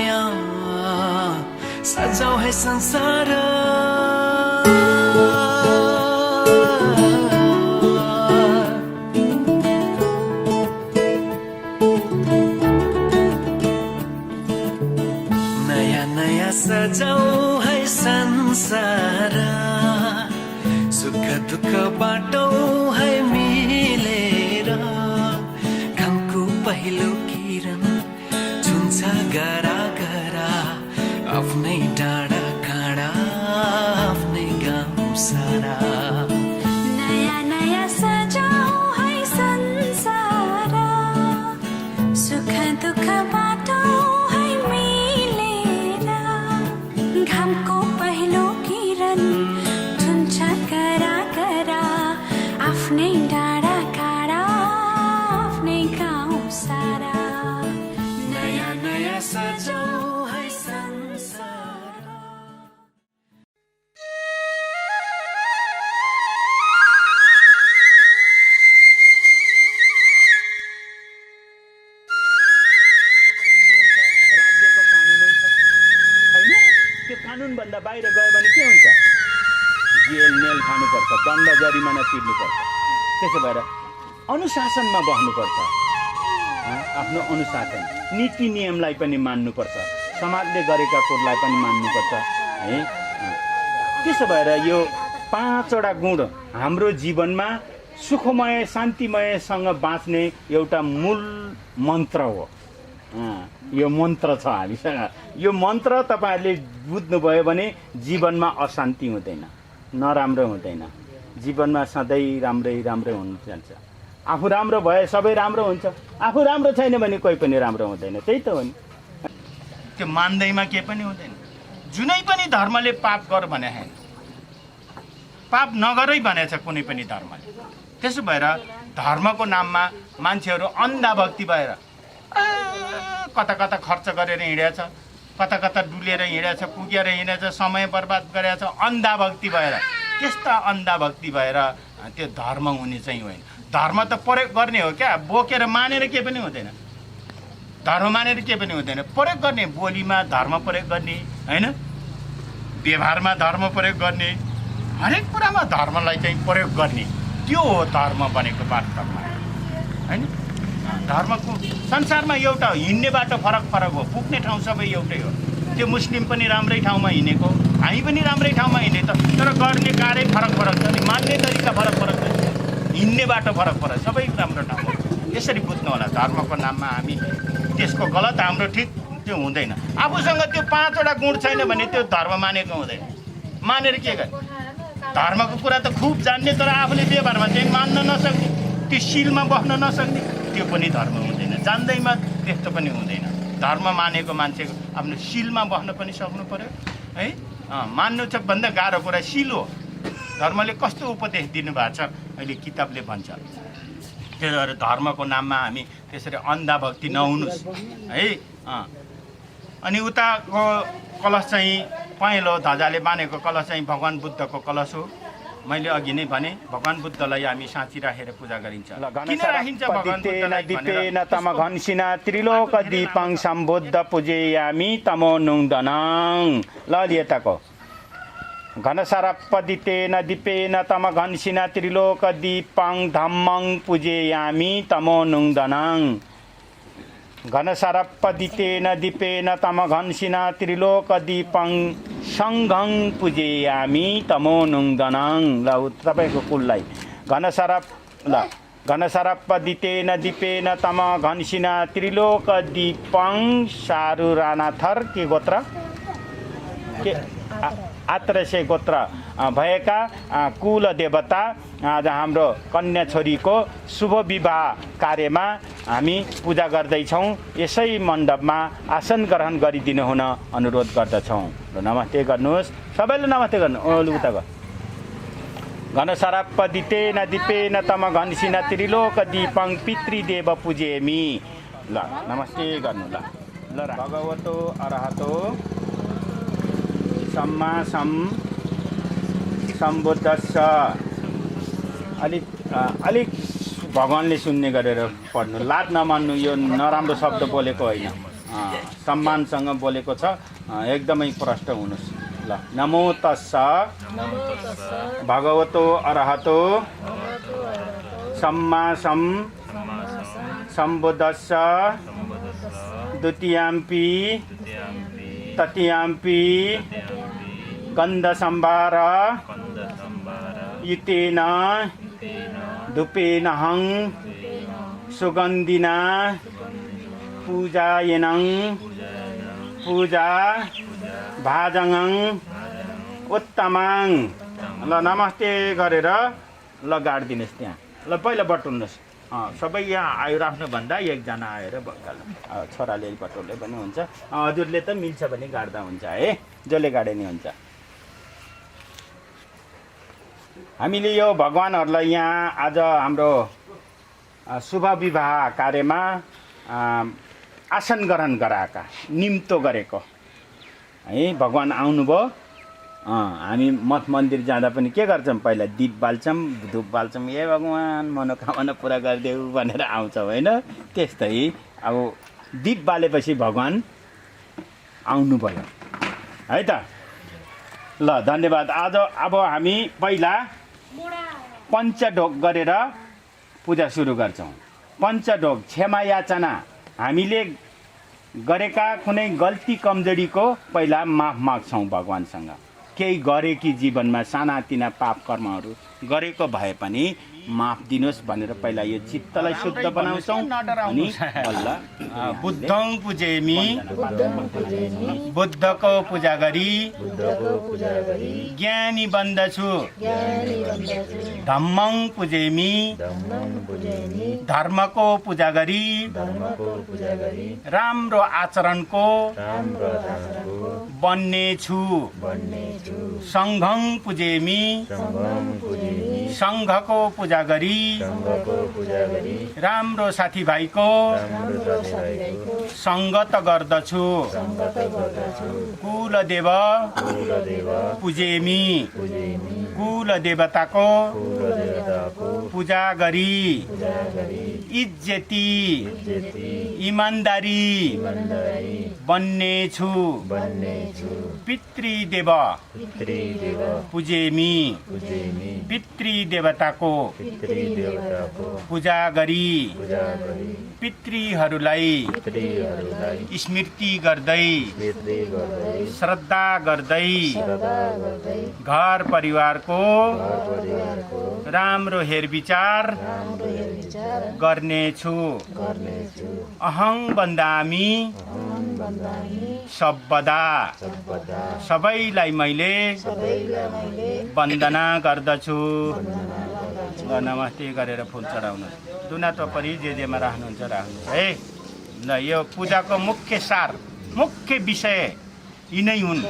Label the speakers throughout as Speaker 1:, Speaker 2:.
Speaker 1: नयाँ सजाऊ है संसार नयाँ नयाँ सजाऊ है संसार सुख दुःख बाटौँ है मिलेर घामको पहिलो किरण छुन्छ गरा गरा आफ्नै डाँडा काँडा आफ्नै गाउँ सारा
Speaker 2: नयाँ नयाँ सजाऊ है संसार सुख दुःख बाटौँ है मिलेर घामको पहिलो किरण छुन्छ गरा गरा आफ्नै डाँडा काँडा आफ्नै गाउँ सारा
Speaker 1: नयाँ नयाँ सजाऊ है संसार
Speaker 3: राज्यको कानुनै छ हैन त्यो कानुनभन्दा बाहिर गयो भने के हुन्छ जेल नेल खानुपर्छ दण्ड जरिमाना तिर्नुपर्छ त्यसो भएर अनुशासनमा बस्नुपर्छ आफ्नो अनुशासन नीति नियमलाई पनि मान्नुपर्छ समाजले गरेका कुरालाई पनि मान्नुपर्छ है त्यसो भएर यो 5वटा गुण हाम्रो जीवनमा सुखमय शान्तिमयसँग बाँच्ने एउटा मूल मन्त्र हो यो मन्त्र छ हामीसँग यो मन्त्र तपाईहरुले बुझ्नुभयो भने जीवनमा अशान्ति हुँदैन नराम्रो हुँदैन जीवनमा सधैँ राम्रै राम्रै हुन जान्छ आफू राम्रो भए सबै राम्रो हुन्छ आफू राम्रो छैन भने कोही पनि राम्रो हुँदैन त्यही त हो नि त्यो मान्दैमा के पनि हुँदैन जुनै पनि धर्मले पाप गर भने हैन पाप नगरै भनेछ कुनै पनि धर्मले त्यसो भएर धर्मको नाममा मान्छेहरू अन्धा भक्ति भएर कता कता खर्च गरेर हिँडेछ कता कता डुलेर हिँडेछ पुगेर हिँडेछ समय बर्बाद गरेछ अन्धा भक्ति भएर त्यस्ता अन्धा भक्ति भएर त्यो धर्म हुने चाहिँ होइन धर्म त प्रयोग गर्ने हो क्या बोकेर मानेर के पनि हुँदैन धर्म मानेर के पनि हुँदैन प्रयोग गर्ने बोलीमा धर्म प्रयोग गर्ने हैन व्यवहारमा धर्म प्रयोग गर्ने हरेक कुरामा धर्मलाई चाहिँ प्रयोग गर्ने त्यो हो धर्म बनेको वास्तवमा हैन धर्मको संसारमा एउटा हिँड्ने बाटो फरक फरक हो पुग्ने ठाउँ सबै एउटै हो त्यो मुस्लिम पनि राम्रै ठाउँमा हिँडेको हामी पनि राम्रै ठाउँमा हिँडे त तर गर्ने कार्य फरक फरक छ नि मान्ने तरिका फरक फरक छ हिँड्ने बाटो फरक फरक सबै राम्रो ठाउँ हो यसरी बुझ्नु होला धर्मको नाममा हामी त्यसको गलत हाम्रो ठिक त्यो हुँदैन आफूसँग त्यो 5वटा गुण छैन भने त्यो धर्म मानेको हुँदैन मानेर के गर्ने धर्मको कुरा त खुब जान्ने तर आफूले व्यवहारमा चाहिँ मान्न नसक्ने त्यो शीलमा बस्न नसक्ने त्यो पनि धर्म हुँदैन जान्दैमा त्यस्तो पनि हुँदैन धर्म मानेको मान्छेको आफ्नो शीलमा बस्न पनि सक्नु पर्यो है मान्नु छ भन्दा गाह्रो कुरा शील हो धर्मले कस्तो उपदेश दिनुभएको छ अहिले किताबले भन्छ त्यही भएर धर्मको नाममा हामी त्यसरी अन्धा भक्ति नहुनुस् है अनि उताको कलश चाहिँ पहेँलो ध्वजाले बानेको कलश चाहिँ भगवान बुद्धको कलश हो मैले अघि नै भने भगवान बुद्धलाई हामी साँची राखेर पूजा गरिन्छ किन राखिन्छ भगवान बुद्धलाई
Speaker 4: दीपेन तम घनसिना त्रिलोक दीपं सम्बुद्ध पूजयामि तमो नुङ्दनं ल लिएताको घनसरपदितेन दीपेन तम घनसिना त्रिलोक दीपं धम्मं पूजयामि तमो नुङ्दनं घनसरपदितेन दीपेन तम घनसिना त्रिलोक दीपं सङ्घं पूजयामि तमो नुङ्दनं ल तपाईँको कुललाई घनसरपदितेन दीपेन तम घनसिना त्रिलोक दीपं सारु राणाथर के गोत्र के आत्रसे गोत्र भएका कुल देवता आज हाम्रो कन्या छोरीको शुभ विवाह कार्यमा हामी पूजा गर्दैछौँ यसै मण्डपमा आसन ग्रहण गरिदिनु हुन अनुरोध गर्दछौँ र नमस्ते गर्नुहोस् सबैले नमस्ते गर्नु उता गयो घनसरपदितेन दीपेन तम घनसिना त्रिलोक दीपं पितृदेव पूजेमि ल नमस्ते गर्नु ल भगवतो अरहतो सम्मा सम्बुद्धस्स अलिक भगवानले सुन्ने गरेर पढ्नु लाज नमान्नु यो नराम्रो शब्द बोलेको होइन सम्मानसँग बोलेको छ एकदमै प्रष्ट हुनुहोस् ल नमो तस्स भगवतो अरहतो सम्मा सम्बुद्धस्स द्वितीयाम्पि तृतीयाम्पि गन्धसम्भार इतेन धूपेनहं सुगन्धिना पूजायनं पूजा भाजङं उत्तमं ल नमस्ते गरेर ल गाडिदिनुहोस् त्यहाँ ल पहिला बटुल्नुहोस् सबै यहाँ आयो राख्नुभन्दा एकजना आएर छोराले बटुल्दै पनि हुन्छ हजुरले त मिल्छ भने गाड्दा हुन्छ है जसले गाडे नि हुन्छ हामीले यो भगवानहरूलाई यहाँ आज हाम्रो शुभ विवाह कार्यमा आसन ग्रहण गराएका निम्तो गरेको है भगवान आउनुभयो हामी मठ मन्दिर जाँदा पनि के गर्छौँ पहिला दीप बाल्छौँ धुप बाल्छौँ ए भगवान मनोकामना पुरा गरिदेऊ भनेर आउँछौँ होइन त्यस्तै अब दीप बालेपछि भगवान आउनुभयो है त ल धन्यवाद आज अब हामी पहिला पञ्चढोक गरेर पूजा सुरु गर्छौँ पञ्चढोक क्षमा याचना हामीले गरेका कुनै गल्ती कमजोरीको पहिला माफ माग्छौँ भगवानसँग केही गरे कि जीवनमा सानातिना पाप कर्महरू गरेको भए पनि माफ दिनुहोस् भनेर पहिला यो चित्तलाई शुद्ध बनाउँछौँ अनि बल्ल बुद्धं पूजेमि बुद्धको पूजा गरी ज्ञानी बन्दछु धम्मं पूजेमि धर्मको पूजा गरी राम्रो आचरणको बन्नेछु सङ्घं पूजेमि सङ्घको पूजा गरी राम्रो साथीभाइको सङ्गत गर्दछु कुलदेव पूजेमि कुल देवताको पूजा गरी इज्जती इमानदारी बन्नेछु पितृदेव पूजेमि पितृदेवताको पूजा गरी पितृहरूलाई स्मृति गर्दै श्रद्धा गर्दै घर परिवारको राम्रो हेरविचार गर्नेछु अहं बन्दामि सबदा सबैलाई मैले वन्दना गर्दछु नमस्ते गरेर फुल चढाउनुहोस् दुना टोपरी जेमा राख्नुहुन्छ राख्नुहोस् है ल यो पूजाको मुख्य सार मुख्य विषय यिनै हुन्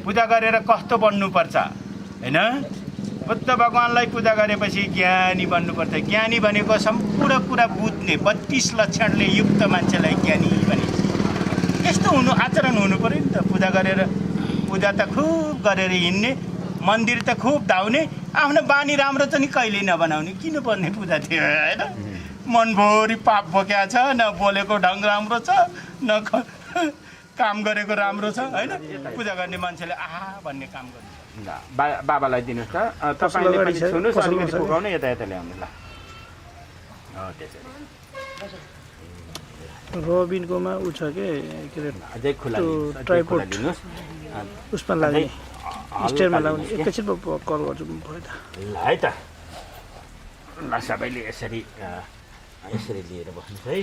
Speaker 4: पूजा गरेर कस्तो बन्नुपर्छ हैन बुद्ध भगवानलाई पूजा गरेपछि ज्ञानी बन्नुपर्छ ज्ञानी भनेको सम्पूर्ण कुरा बुझ्ने 32 लक्षणले युक्त मान्छेलाई ज्ञानी भनिन्छ यस्तो हुनु आचरण हुनु पर्यो नि त पूजा गरेर पूजा त खुब गरेर हिँड्ने मन्दिर त खुब धाउने आफ्नो बानी राम्रो त नि कहिले नबनाउने किन पर्ने पूजा थियो हैन मनभरि पाप बोक्या छ न बोलेको ढङ्ग राम्रो छ न काम गरेको राम्रो छ हैन पूजा गर्ने मान्छेले आहा भन्ने काम गर्नु ल बाबालाई दिनुहोस् त तपाईले पनि सुन्नुस् अलिकति पुगाउनु यता यता ल्याउनु ल त्यसरी
Speaker 5: रोबिनकोमा उ छ के अरे
Speaker 4: अझै खुला
Speaker 5: ट्राइपोड
Speaker 4: दिनुहोस्
Speaker 5: उसमा लाग्ने स्टेयरमा लाग्ने एकैछिन कल गर्छु भयो त
Speaker 4: ल है त ल सबैले यसरी यसरी लिएर बस्नुहोस् है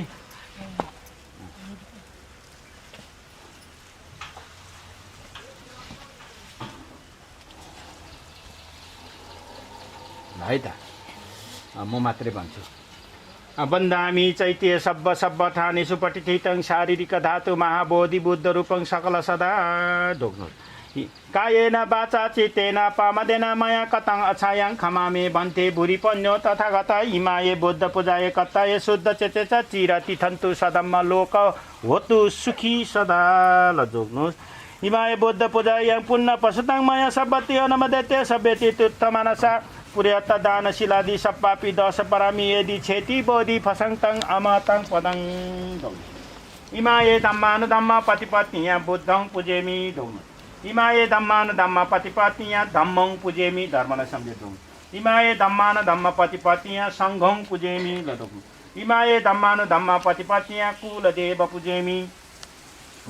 Speaker 4: है त म मात्रै भन्छु वन्दामि चैत्य सब्ब सब्ब ठाने सुपटिथितं शारीरिक धातु महाबोधि बुद्ध रूपं सकल सदा ढोक्नु कायेन वाचा चित्तेन पामदेन मया कतं अछायं खमामे भन्थे भुरि पन्यो तथागत इमाये बुद्ध पूजाये कत्ताये शुद्ध चेते च चिरति थन्तु सदम्म लोक होतु सुखी सदा ल जोग्नुहोस् इमाये बुद्ध पूजायं पुण्य पशुतं मया सब्बति अनमदेते सभ्यति तुत्थ मनसा पुर्यत दान शिलादि सप्पापि दश परामी यदि छेति बोधि फसङतङ अमतङ पदङ इमाये धम्मानुधम्म पतिपत्न्या बुद्धं पूजेमि ढोग्नुहोस् इमाये धम्मानुधम्म पतिपत्न्या धम्मं पूजेमि धर्मलाई सम्झेर ढोग्नुहोस् इमाये धम्मानुधम्म पतिपत्न्या सङ्घं पूजेमि ल ढोग्नुहोस् इमाये धम्मानुधम्म पतिपत्न्या कुलदेव पूजेमि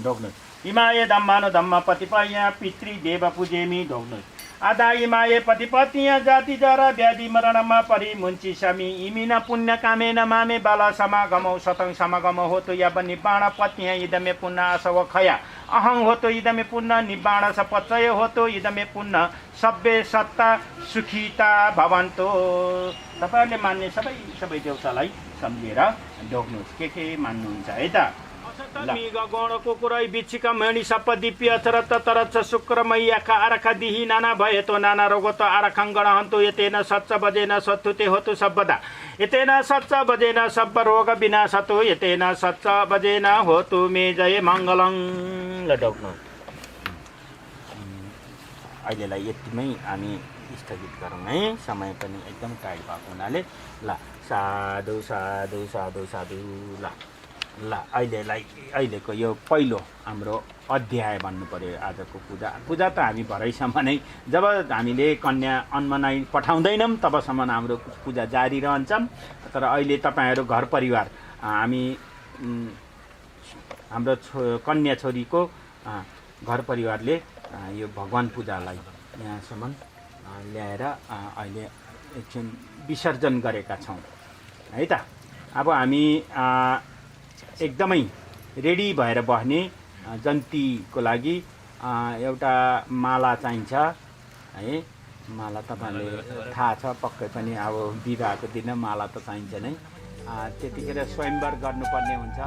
Speaker 4: ढोग्नुहोस् इमाये धम्मानुधम्म पतिपत्न्या पितृदेव पूजेमि ढोग्नुहोस् आधा इमाये पतिपत्न्या जाति जरा व्याधि मरणमा परि मुञ्ची समी इमिना पुण्य कामेन मामे बाला समागमौ सतं समागम होतो यब निब्बाण पत्न्या इदमे पुण्य आसव खया अहं होतो इदमे पुण्य निब्बाण स पचय होतो इदमे पुण्य सभ्य सत्ता सुखिता भवन्तो। तपाईहरुले मान्ने सबै देवतालाई सम्झेर ढोग्नुहोस् के मान्नुहुन्छ है त। मीग गणको कुरै बिच्छिका मणि सप दिप्य अथरत तरच शुक्रमैया का आरखा दिही नाना भयतो नाना रोगतो आरखं गणहन्तु यतेन सच्च बजेन सत्तुते होतु सबदा यतेन सच्च बजेन सब रोग विनाशतो यतेन सच्च बजेन होतु मे जय मङ्गलं ल ढोग्नु। अहिलेलाई यतिमै हामी स्थगित गरौँ है, समय पनि एकदम टाइट भएको हुनाले। ल साधु साधु साधु साधु। ल अहिलेको यो पहिलो हाम्रो अध्याय भन्नु पर्यो आजको पूजा त हामी भरैसम्म नै जब हामीले कन्या अन्मनाइ पठाउँदैनौँ तबसम्म हाम्रो पूजा जारी रहन्छन्। तर अहिले तपाईँहरू घर परिवार हामी हाम्रो कन्या छोरीको घर परिवारले यो भगवान पूजालाई यहाँसम्म ल्याएर अहिले एकछिन विसर्जन गरेका छौँ है त। अब हामी एकदमै रेडी भएर बस्ने जन्तीको लागि एउटा माला चाहिन्छ है। माला तपाईँहरूले थाहा छ पक्कै पनि, अब विवाहको दिन माला त चाहिन्छ नै। त्यतिखेर स्वयंवर गर्नुपर्ने हुन्छ।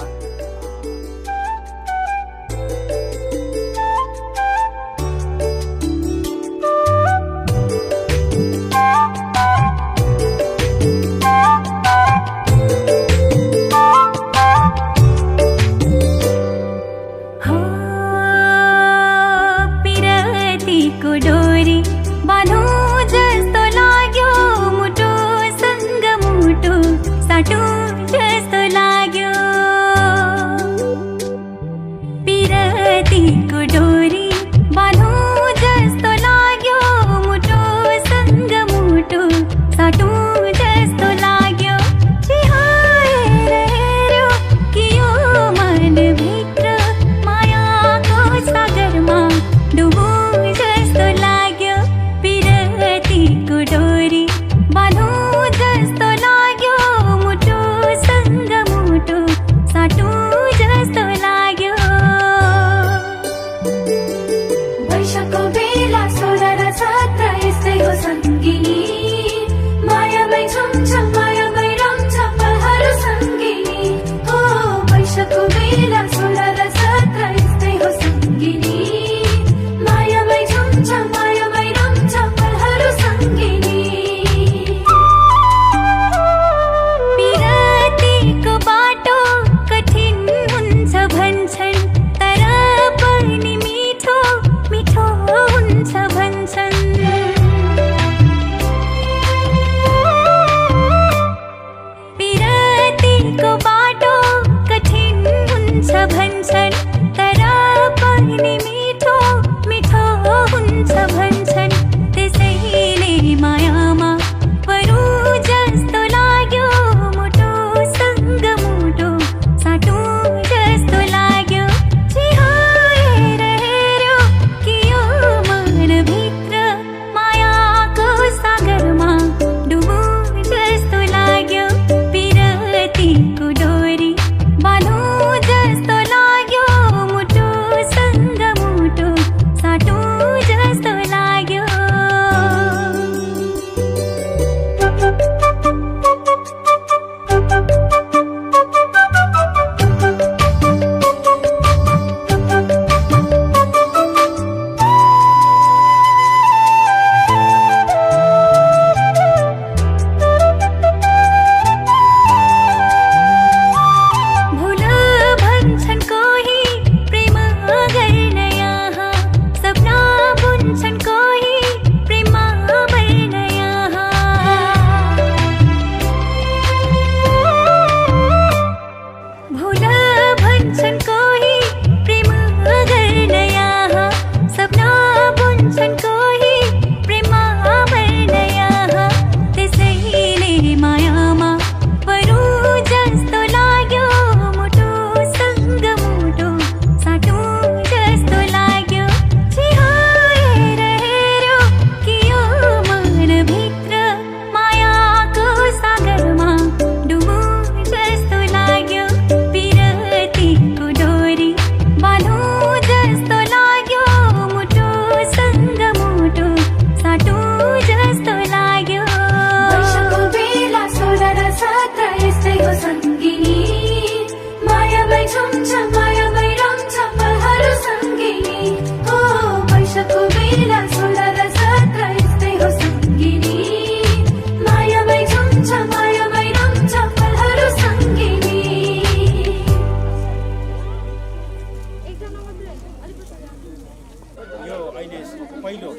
Speaker 4: यो अहिले पहिलो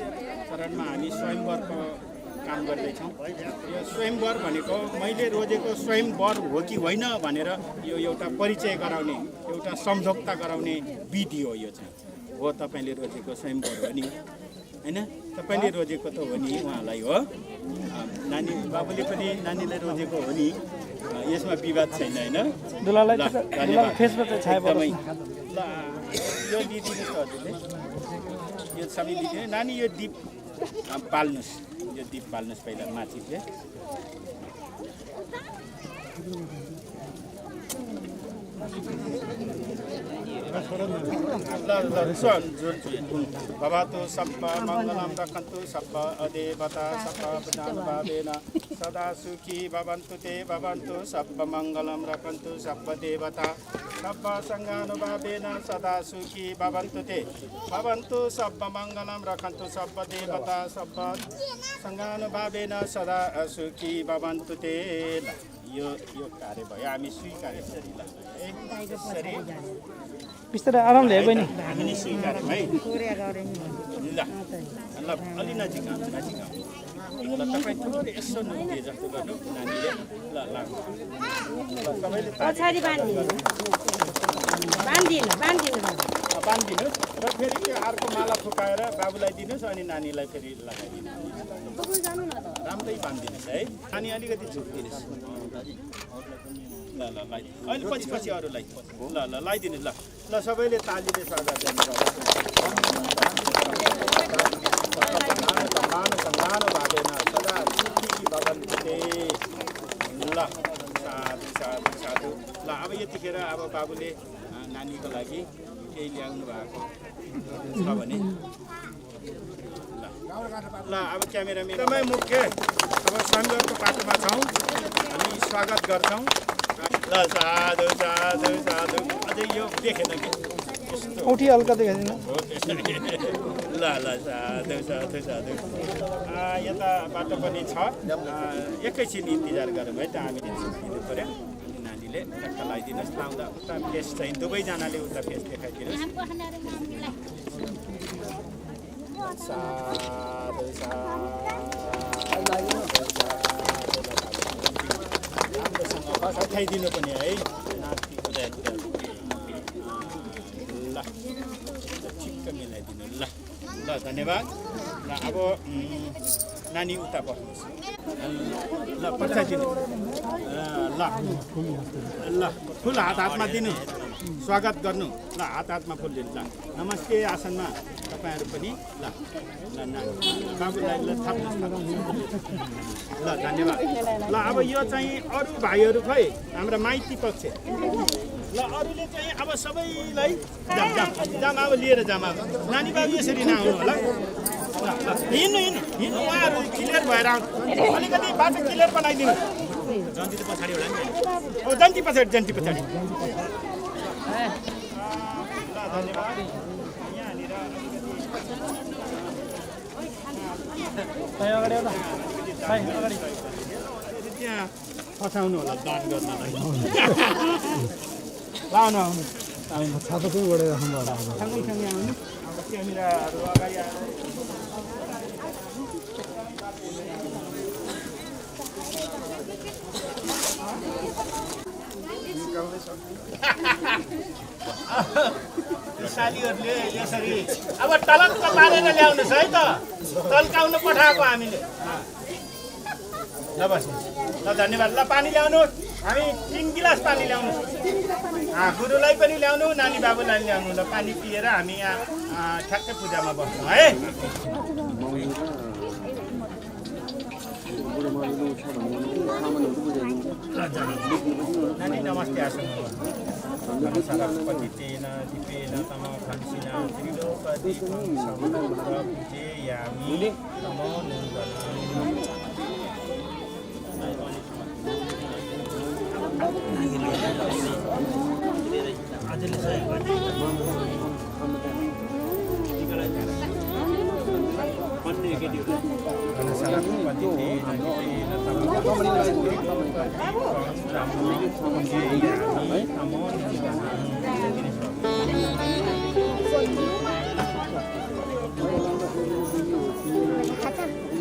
Speaker 4: चरणमा हामी स्वयंवरको काम गर्दैछौँ। यो स्वयंवर भनेको मैले रोजेको स्वयंवर हो कि होइन भनेर यो एउटा परिचय गराउने, एउटा सम्झौता गराउने विधि हो। यो चाहिँ हो तपाईँले रोजेको स्वयंवर हो नि, होइन? तपाईँले रोजेको त हो नि उहाँलाई, हो? नानी बाबुले पनि नानीलाई रोजेको हो नि, यसमा विवाद छैन, होइन?
Speaker 5: दुलालाई
Speaker 4: ल,
Speaker 5: दुलालाई फेसमा चाहिँ छाया
Speaker 4: एकदमै।
Speaker 5: पर्छ।
Speaker 4: ल यो लिदिनुहोस् त हजुरले, यो सबै लिदिनु। नानी यो दीप बाल्नुहोस्, यो दीप बाल्नुहोस् पहिला माथि चाहिँ। भवतु सब्ब मङ्गलं रक्षन्तु सब्ब अदेवता सब्ब प्रजानुभावेन सदा सुखी भवन्तु ते भवन्तु सब्ब मङ्गलं रक्षन्तु सब्ब देवता सब्ब सङ्गानुभावेन सदा सुखी भवन्तु ते भवन्तु सब्ब मङ्गलं रक्षन्तु सब्ब देवता सब्ब सङ्गानुभावेन सदा सुखी भवन्तु ते। यो कार्य भयो, हामी स्वीकार यसरी। ल यसरी
Speaker 5: बिस्तारै आरामले है बहिनी।
Speaker 4: हामी स्वीकार है। ल ल अलि नजिक आउनु, नजिक आउनु। ल तपाईँ थोरै यसो नदिए जस्तो गर्नु नानीले। ल ल तपाईँले
Speaker 6: पछाडि
Speaker 4: बाँधिदिनुहोस् र फेरि त्यो अर्को माला फुकाएर बाबुलाई दिनुहोस् अनि नानीलाई फेरि लगाइदिनु। राम्रै बाँधिदिनुहोस् है। नानी अलिकति झुक्दिनुहोस्। ल ल लाइ अहिले पछि अरूलाई। ल ल लगाइदिनुहोस्। ल ल सबैले तालीले स्वागत गर्नु। भावेन सदा सुखी भवन्तु ते। ल साधु साधु साधु। ल अब यतिखेर अब बाबुले नानीको लागि केही ल्याउनु भएको छ भने ल अब क्यामेराम्यान एकदमै मुख्य अब स्वयंवरको पाटोमा छौँ, हामी स्वागत गर्छौँ। ल साधु साधु साधु। अझै यो देखेन कि
Speaker 5: औठी हल्का देखाइदिनु।
Speaker 4: ल ल साधु साधु साधु। यता बाटो पनि छ, एकैछिन इन्तजार गरौँ है त। हामी दिनु पऱ्यो। नानीले टक्क लगाइदिनुहोस्। लाउँदा उता फेस चाहिँ दुवैजनाले उता फेस देखाइदिनुहोस्। साधु राम्रोसँग बसाइदिनु पनि है। ल ठिक्क मिलाइदिनु। ल ल धन्यवाद। ल अब नानी उता बस्नुहोस्। ल पठाइदिनु। ल ल फुल हातमा दिनु, स्वागत गर्नु। ल हातमा फुल दिनु। ल नमस्ते आसनमा तपाईँहरू पनि। ल ल बाबुलाई ल थाप्नुहोस्। ल धन्यवाद। ल अब यो चाहिँ अरू भाइहरू खै हाम्रा माइती पक्ष। ल अरूले चाहिँ अब सबैलाई जाम अब लिएर जाम। नानी बाबु यसरी नआउनु होला। हिँड्नु उहाँहरू क्लियर भएर आउनु। अलिकति बाटो क्लियर बनाइदिनु। जन्ती त पछाडि होला नि। अब जन्ती पछाडि। ल धन्यवाद। यहाँनिर त्यहाँ फसाउनु होला दान गर्नलाई। लाउनु आउनु छाता पनि बढेर सँगसँगै आउनु। क्यामेराहरू अगाडि आएर सालीहरूले यसरी अब टलक्क पारेर ल्याउनुहोस् है त। तल्काउनु पठाएको हामीले। ल बस्नुहोस्। ल धन्यवाद। ल पानी ल्याउनु। हामी 3 गिलास पानी ल्याउनु। गुरुलाई पनि ल्याउनु, नानी बाबुलाई ल्याउनु। ल पानी पिएर हामी यहाँ ठ्याक्कै पूजामा बस्छौँ है। नानी नमस्ते आसन। सरस्वती तेन दीपेन तम खंसिना त्रिलोकदीपं समपूजयामि नमो नन्दनाय।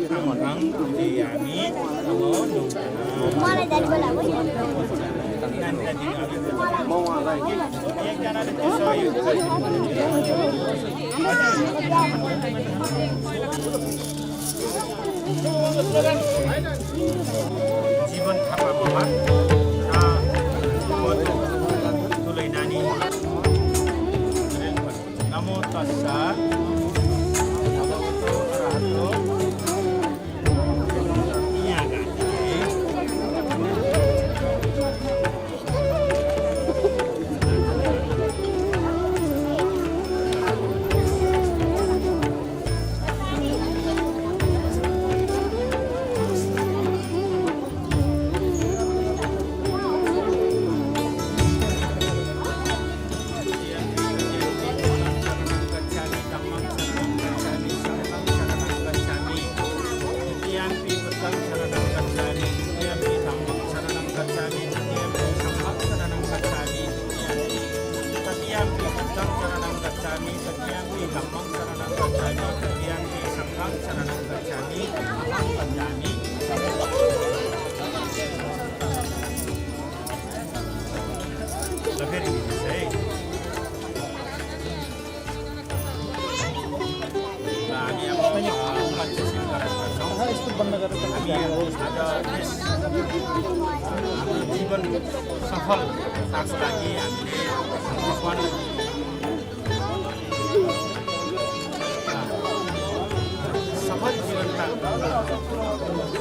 Speaker 4: Kamodang Diyami Namo Nungkana.
Speaker 6: मलाई दाइ बोलाऊ
Speaker 4: एकजनाले त्यो सहयोग जीवन थापा बाबा ठुलै नानी नमो तस्सा भगवतो अरहतो यहाँ जीवन सफल ताको लागि हामीले भगवान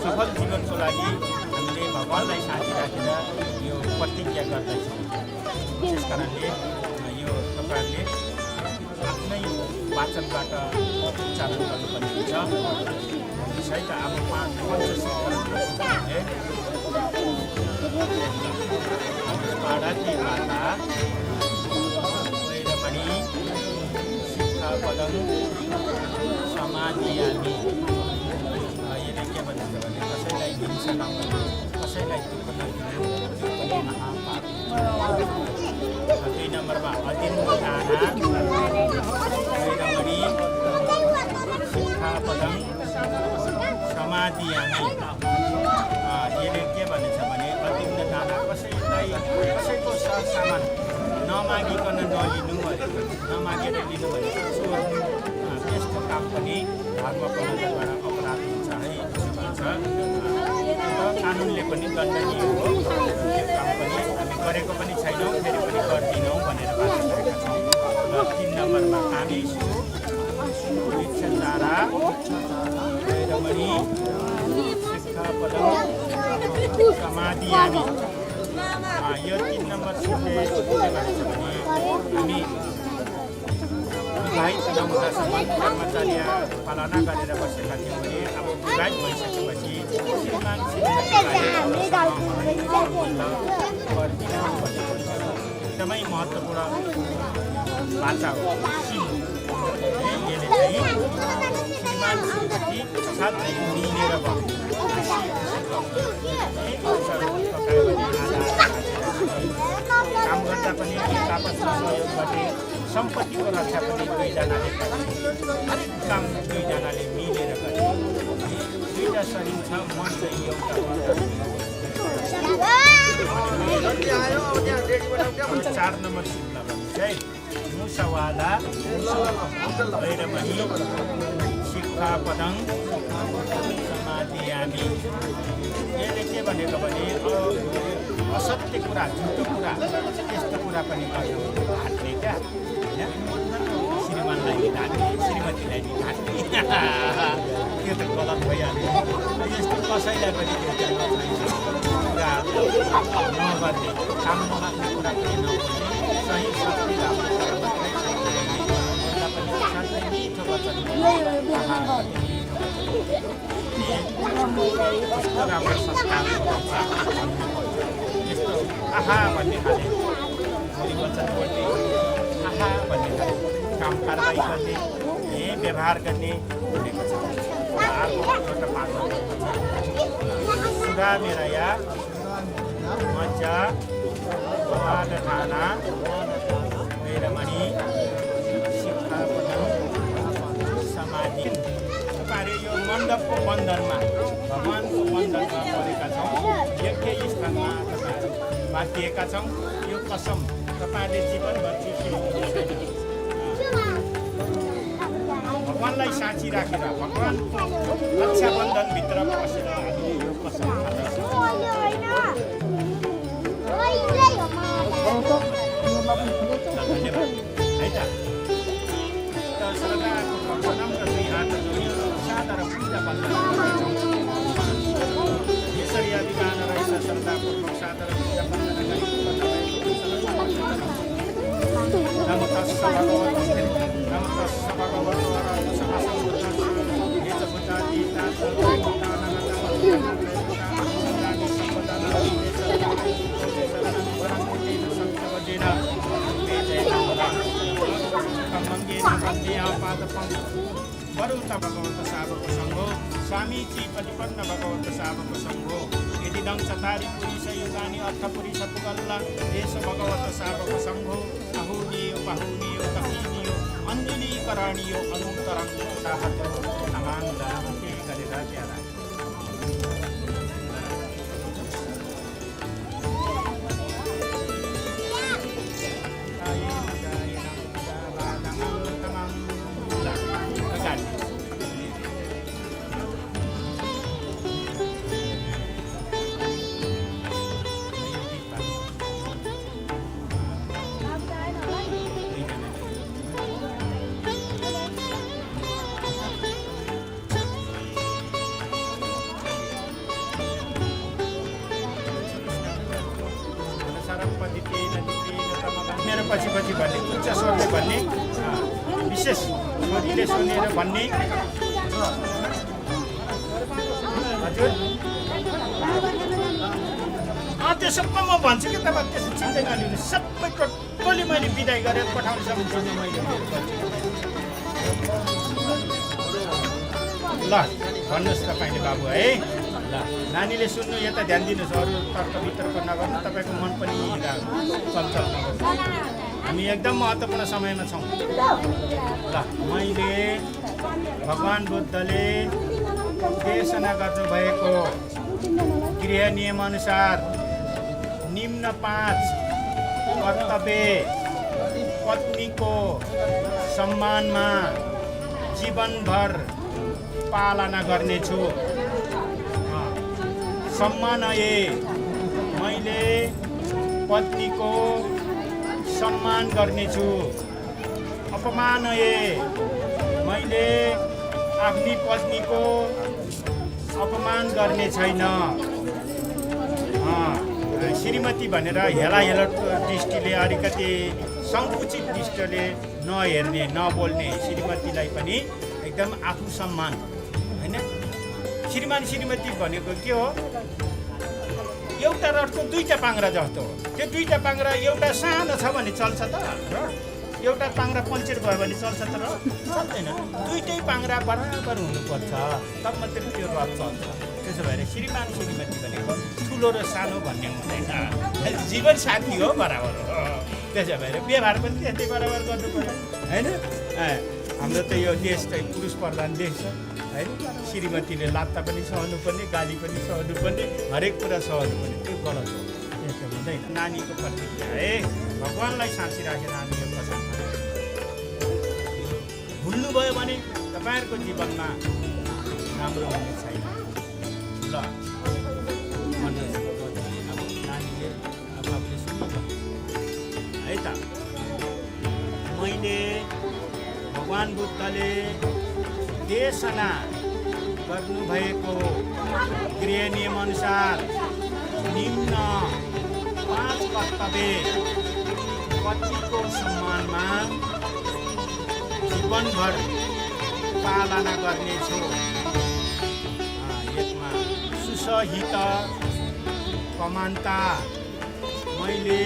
Speaker 4: सफल जीवनको लागि हामीले भगवानलाई साथी राखेर यो प्रतिज्ञा गर्दैछौँ। त्यस कारणले यो तपाईँहरूले आफ्नै वाचनबाट उच्चारण गर्नुपर्ने हुन्छ। सहित अब पाडाकी माता वैरमणि शिक्षा पदम समाधियामी। यसले के भन्छ भने कसैलाई हिंसा नगर्नु, कसैलाई दुःख नदिनु, त्यो पनि महापाप। 2 नम्बरमा अतिरिक्त दाना वैरमणि शिक्षा पदम समाधियामी। यसले के भनेछ भने अतिरिक्त दाना कसैको सरसामान नमागिकन नलिनु भनेको, नमागेर लिनु भनेको चोर्नु, त्यस्तो काम पनि धर्मको नजरबाट अपराध हुन्छ है भन्छ। कानुनले पनि दण्डनीय हो। त्यो काम पनि हामी गरेको पनि छैनौँ, फेरि पनि गर्दिनौँ भनेर बाचा गरेका छौँ। र 3 नम्बरमा कामेशु इच्छाचारा वैरमणि शिक्षा पदम समाधियामी। यो 3 नम्बर सुनले के भन्छ भने हामी विवाहित नहुँदासम्म ब्रह्मचर्य पालना गरेर बसेका थियौँ भने अब विवाहित भइसकेपछि श्रीमान एकदमै महत्त्वपूर्ण बाचा हो। यसले चाहिँ श्रीमान श्रीमती साथै मिलेर काम गर्दा पनि आपसमा सहयोग गर्ने, सम्पत्तिको रक्षा पनि दुईजनाले गर्ने, हरेक काम दुईजनाले मिलेर गर्ने। दुईवटा शरीर छ, मन चाहिँ एउटा हो। 4 नम्बर सुन्दा भने चाहिँ मुसवादा वैरमणि शिक्षा पदङ समाधियामी। यसले के भनेको भने असत्य कुरा, झुटो कुरा, त्यस्तो कुरा पनि गर्न ढाँट्ने क्या, होइन? श्रीमानलाई नि ढाँट्ने, श्रीमतीलाई नि ढाँट्ने, त्यो त गलत भइहाल्यो। यस्तो कसैलाई पनि त्यो कुरा नगर्ने, काम नमाग्ने कुरा पनि नगर्ने, सही सत्य राम्रो कुरा मात्रै साथै मिठो वचन कस्तो राम्रो संस्कार यस्तो आहा भन्ने खाले छोरी वचन बोल्ने, आहा भन्ने खाले काम कारवाही गर्ने, व्यवहार गर्ने भनेको छ। अर्को एउटा पाठमा सुधा मेराया मजा वादठाना वैरमणि शिक्षा बन्धनमा भगवानको बन्धनमा परेका छौँ एकै स्थानमा तपाईँहरू बाँधिएका छौँ यो कसम तपाईँहरूले जीवनभर चिर्किनुहुने छैन भगवानलाई साँची राखेर भगवानको रक्षाबन्धनभित्र पसेर हामीले यो कसम धन्यवाद है त श्रद्धाको प्रणाम र दुई हात जोडी सादर पूजा बन्धन यसरी अधिकार रहेछ श्रद्धापूर्वक सादर पूजा बन्धन नमो तस्स भगवते नमो तस्स भगवते अरहतो सम्मा सम्बुद्धस्स हे च बुद्धादि वरुण भगवत सावक संघो स्वामीजी प्रतिपन्न भगवत सावक संघो यदि दङ चतारी पुरुष युगानी अर्थ पुरुष पुगल्ला देश भगवत सावक संघो अहुनियो बाहुनियो तपिनियो अन्जली करणियो अनुतरङ साहतो नमान दानते गरेर ज्यादा मेरो पछि पछि भन्ने उच्च स्वरले भन्ने विशेष छोरीले सुनेर भन्ने हजुर त्यो सबै म भन्छु कि तपाईँ त्यसो चिन्ता नलिनु सबै टोटली मैले बिदाई गरेर पठाउने सम्झिने मैले ल भन्नुहोस् तपाईँले बाबु है ल नानीले सुन्नु यता ध्यान दिनुहोस् अरू तर्क वितर्क नगर्नु तपाईँको मन पनि चञ्चल नगर्नु हामी एकदम महत्त्वपूर्ण समयमा छौँ ल मैले भगवान बुद्धले देशना गर्नुभएको गृह नियमअनुसार निम्न 5 कर्तव्य पत्नीको सम्मानमा जीवनभर पालना गर्नेछु सम्मानए मैले पत्नीको सम्मान गर्नेछु अपमानए मैले आफ्नी पत्नीको अपमान गर्ने छैन श्रीमती भनेर हेला दृष्टिले अलिकति सङ्कुचित दृष्टिले नहेर्ने नबोल्ने श्रीमतीलाई पनि एकदम आफू सम्मान हैन श्रीमान श्रीमती भनेको के हो एउटा रडको दुईटा पाङ्रा जस्तो हो त्यो दुईटा पाङ्रा एउटा सानो छ भने चल्छ त एउटा पाङ्रा पञ्चर भयो भने चल्छ त चल्दैन दुईटै पाङ्रा बराबर हुनुपर्छ तब मात्रै त्यो रड चल्छ त्यसो भएर श्रीमान श्रीमती भनेको ठुलो र सानो भन्ने हुँदैन जीवन साथी हो बराबर हो त्यसो भएर व्यवहार पनि त्यस्तै बराबर गर्नु पर्यो होइन हाम्रो त यो देश चाहिँ पुरुष प्रधान देश छ है श्रीमतीले लात्ता पनि सहनुपर्ने गाली पनि सहनुपर्ने हरेक कुरा सहनुपर्ने त्यो गलत हो त्यस्तो हुँदैन नानीको प्रतिज्ञा है भगवानलाई साँची राखेर नानीको कसम भुल्नुभयो भने तपाईँहरूको जीवनमा राम्रो हुने छैन ल नानीले आफूले सुन्नुभयो है त मैले भगवान बुद्धले देशना गर्नुभएको गृह नियमअनुसार निम्न 5 कर्तव्य पतिको सम्मानमा जीवनभर पालना गर्नेछु यसमा सुसहित कमान्ता मैले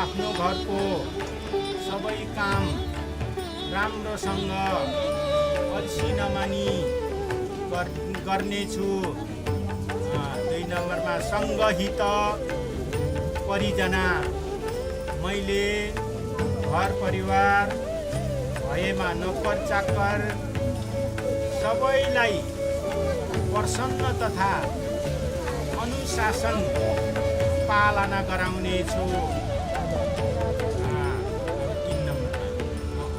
Speaker 4: आफ्नो घरको सबै काम राम्रोसँग अल्छी नमानी गर्नेछु 2 नम्बरमा सङ्गहित परिजना मैले घर परिवार भएमा नोकर चाकर सबैलाई प्रसन्न तथा अनुशासन पालना गराउनेछु।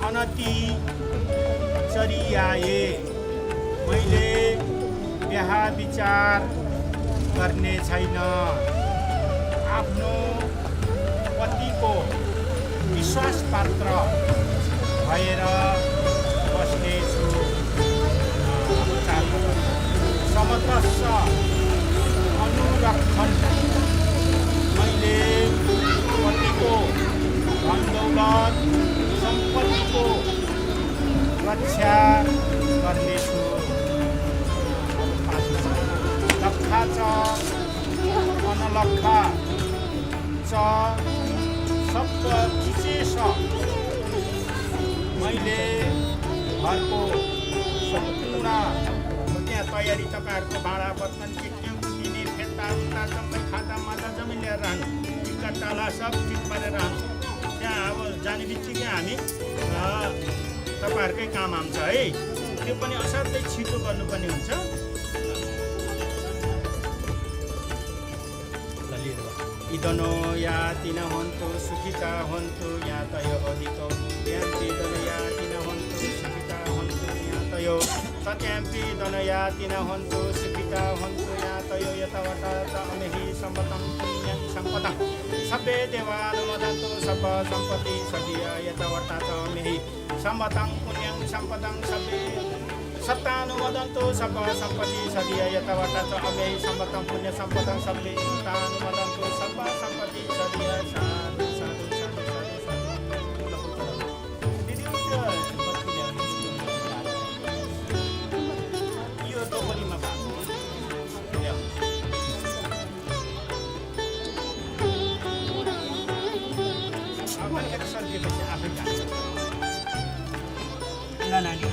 Speaker 4: अनति चरियाए मैले बिहा विचार गर्ने छैन। आफ्नो पतिको विश्वास पात्र भएर बस्नेछु। समतस्स अनुरक्षण मैले पतिको धन दौलत सम्पत्तिको रक्षा गर्नेछु। लक्खा च अनलक्खा च सब विशेष मैले घरको सम्पूर्ण त्यहाँ तयारी तपाईँहरूको भाडा बर्तन के दिने फेत्ता उता सबै खाता माता जम्मै लिएर रहनु। टिका टाला सब ठिक पारेर रहनु। त्यहाँ अब जाने बित्तिकै हामी तपाईँहरूकै काम आउँछ है। त्यो पनि असाध्यै छिटो गर्नुपर्ने हुन्छ। इदनो यातिन हन्तु सुखिता हन्तु यातयो अधिको त्यम्पि दन यातिन हन्तु सुखिता हन्तु यातयो सत्यम्पि दन यातिन हन्तु सुखिता हन्तु यातयो यतावता च अमेहि सम्पतं पुण्यं सम्पदं सब्बे देवानुमोदन्तु सब सम्पत्ति सदिया यतावता च अमेहि सम्पतं पुण्यं सम्पदं सब्बे सत्तानुमोदन्तु सब सम्पत्ति सदिया यतावता च अमेहि सम्पतं पुण्य सम्पदं सब्बे सत्तानुमोदन्तु सब सम्पत्ति सदिया। साधु साधु साधु साधु यो टोकरीमा भएको अब सकिएपछि आफै जान्छ। ल नानी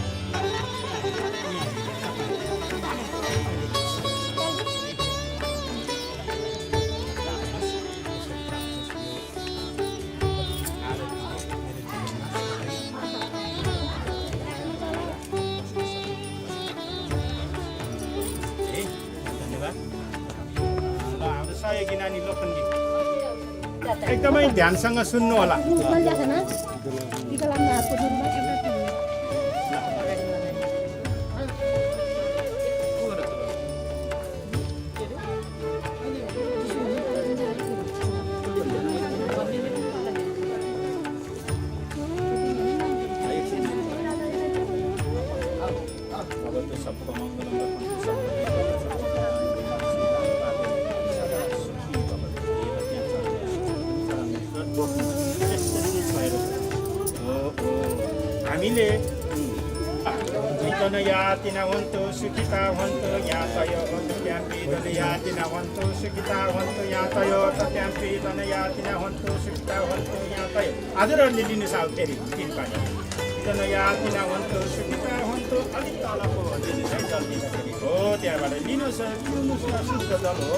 Speaker 4: सहयोगी नानी लोखण्डी एकदमै ध्यानसँग सुन्नु होला। हामीले याति नभन्तु सुखिता भन्तु यातयो तत्याम्पि याति नभन्तु सुखिता भन्तु यातयो तत्याम्पि याति नभन्तु सुखिता भन्तु यातयो। हजुरहरूले लिनुहोस् अब फेरि तिन पानी याति नभन्तु सुखिता भन्तु अलिक तलको लिनुहोस् है जल्दी हो त्यहाँबाट लिनुहोस् पिउनुहोस् न शुद्ध जल हो।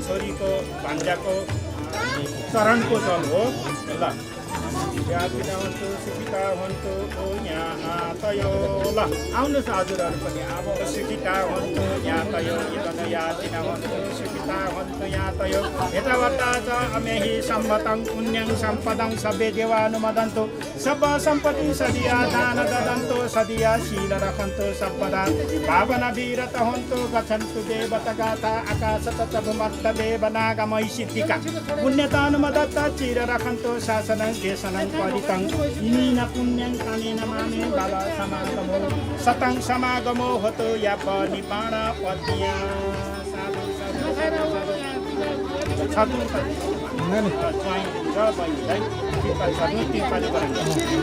Speaker 4: छोरीको भान्जाको चरणको जल हो। ल याति नभन्तु सुखिता भन्तु यातयो। ल आउनुहोस् हजुरहरू पनि अब सुखिता भन्तु यातयो इदन याति नभन्तु सुखिता भन्तु यातयो यतावता च अमेहि सम्पतं पुण्यं सम्पदं सब्बे देवानुमोदन्तु सब सम्पत्ति सदिया दान ददन्तु सदिया शील रखन्तु सर्वदा भावना विरत हन्तु गच्छन्तु देवतगाथा आकाशत भूमत्त देवनागमयि सिद्धिका पुण्यतानुमदत्त चिर रखन्तु शासनं देशनं परितं इमेन पुण्यं कानेन मामे बाल समागमो सतं समागमो होतो या निपाण पद्या। साधु साधु साधु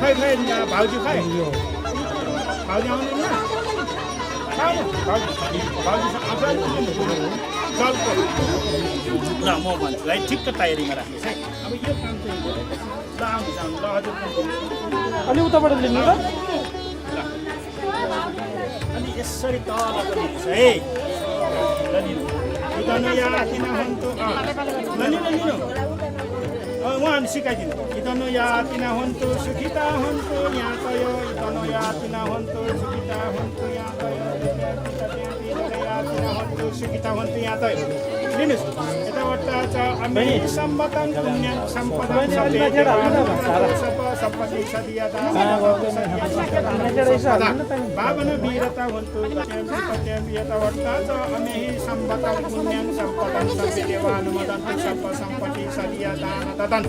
Speaker 4: खै भाउजू खै भाउजू आउनु चलको ल म भन्छु है ठिक्क तयारीमा राख्नुहोस् है। अब यो काम चाहिँ ल आउनुहोस् आउनु ल हजुर
Speaker 5: अलि उताबाट लिनु ल
Speaker 4: अनि यसरी तल लिनुहोस् है। ल लिनु इदन याति नभन्तु ल लिनु उहाँले सिकाइदिनु इदन याति नभन्तु सुखिता हन्तु यातयो इदन याति नभन्तु सुखिता हन्तु यातयो
Speaker 3: सुखिता हुन्थ्यो यहाँ त लिनुहोस् यताबाट छ अमे सम्बतन पुण्यं सम्पदं सम्पत्ति सदिया भावन वीरता हुन्तु सत्यं यताबाट छ अमे सम्बतन पुण्यं सम्पदं सदिदेवानुमोदन्ति सर्व सम्पत्ति सदिया दान ददन्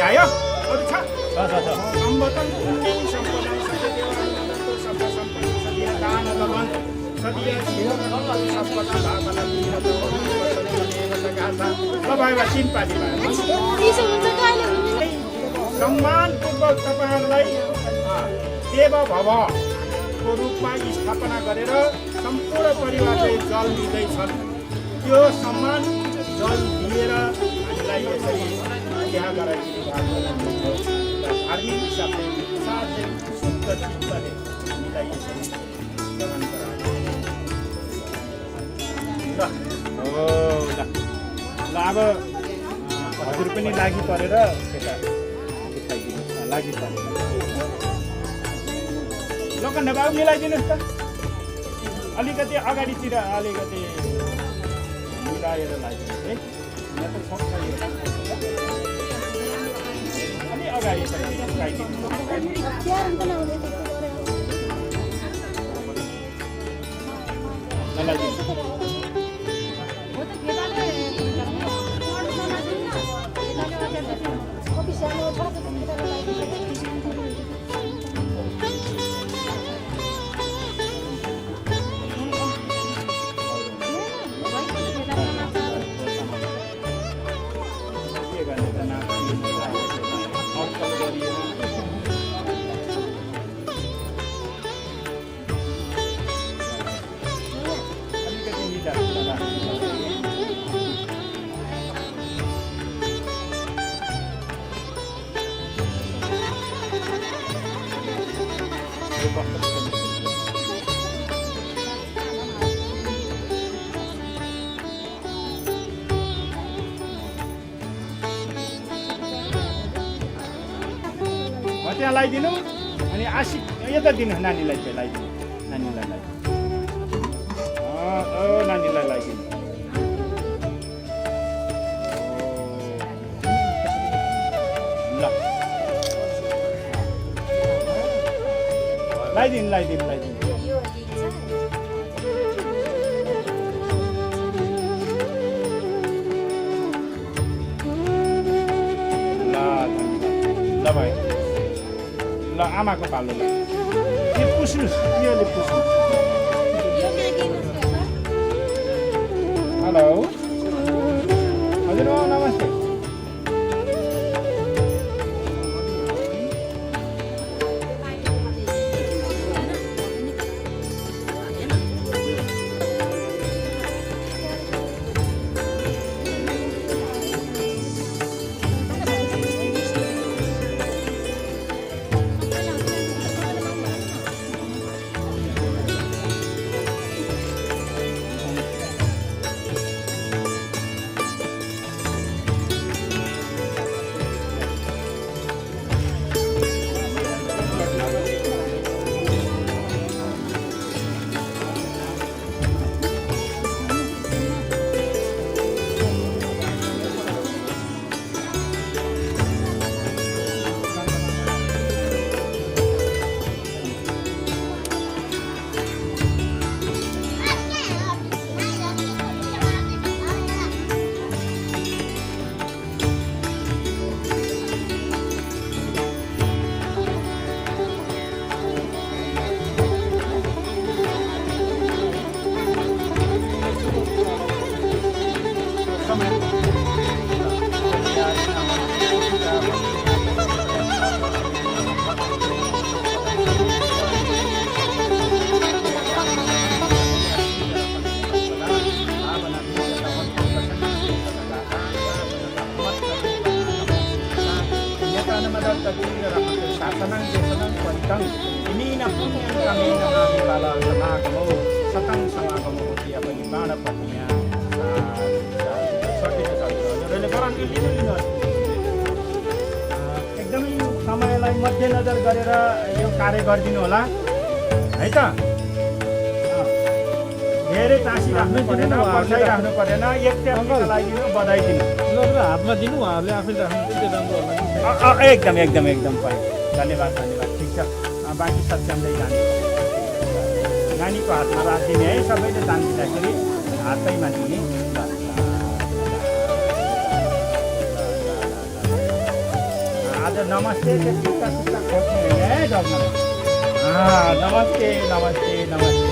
Speaker 3: आयो अरू छ सम्बतन पुण्यं सम्पदं सदिदेवानुमोदन्ति सर्व सम्पत्ति सदिया दान ददन् सदिया सम्पदा भावन वीरता ल भाइमा सिन पानी सम्मानपूर्वक तपाईँहरूलाई देव भवको रूपमा स्थापना गरेर सम्पूर्ण परिवारले जल दिँदैछन् त्यो सम्मान जल दिएर हामीलाई यसरी यहाँ गराइदिनु भएको धार्मिक हिसाबले साथै शुद्ध चित्तले हामीलाई यसरी प्रदान गराएको ल अब हजुर पनि लागि परेर यता लागि परेर लोखण्ड बाबु मिलाइदिनुहोस् त अलिकति अगाडितिर अलिकति मिलाएर लगाइदिनुहोस् है यहाँ त सक्छ अलि अगाडि त्यहाँ लगाइदिनु अनि आशिक यता दिनु नानीलाई चाहिँ लगाइदिनु नानीलाई नानीलाई लगाइदिनु ल लगाइदिनु ल भाइ ल आमाको पालो ल यो पुस्नुहोस् योले पुस्नुहोस् हेलो हजुर नमस्ते एकदमै समय
Speaker 4: मध्यनजर गरेर यो कार्य गरिदिनु होला है त। धेरै टाँसी राख्नु परेन, पर्साइराख्नु परेन, एक ट्यापको लगाइदिनु, बधाई दिनु।
Speaker 5: हातमा दिनु, उहाँहरूले आफै राख्नु त्यो राम्रो होला।
Speaker 4: एकदम एकदम एकदम भयो। धन्यवाद धन्यवाद। ठिक छ, बाँकी सच्याउँदै जाने। नानीको हातमा राखिदिने है, सबैले दान दिँदाखेरि हातैमा दिने। आज नमस्ते चाहिँ जुत्ता सुत्ता खोज्ने होइन है डक्टर। नमस्ते नमस्ते नमस्ते।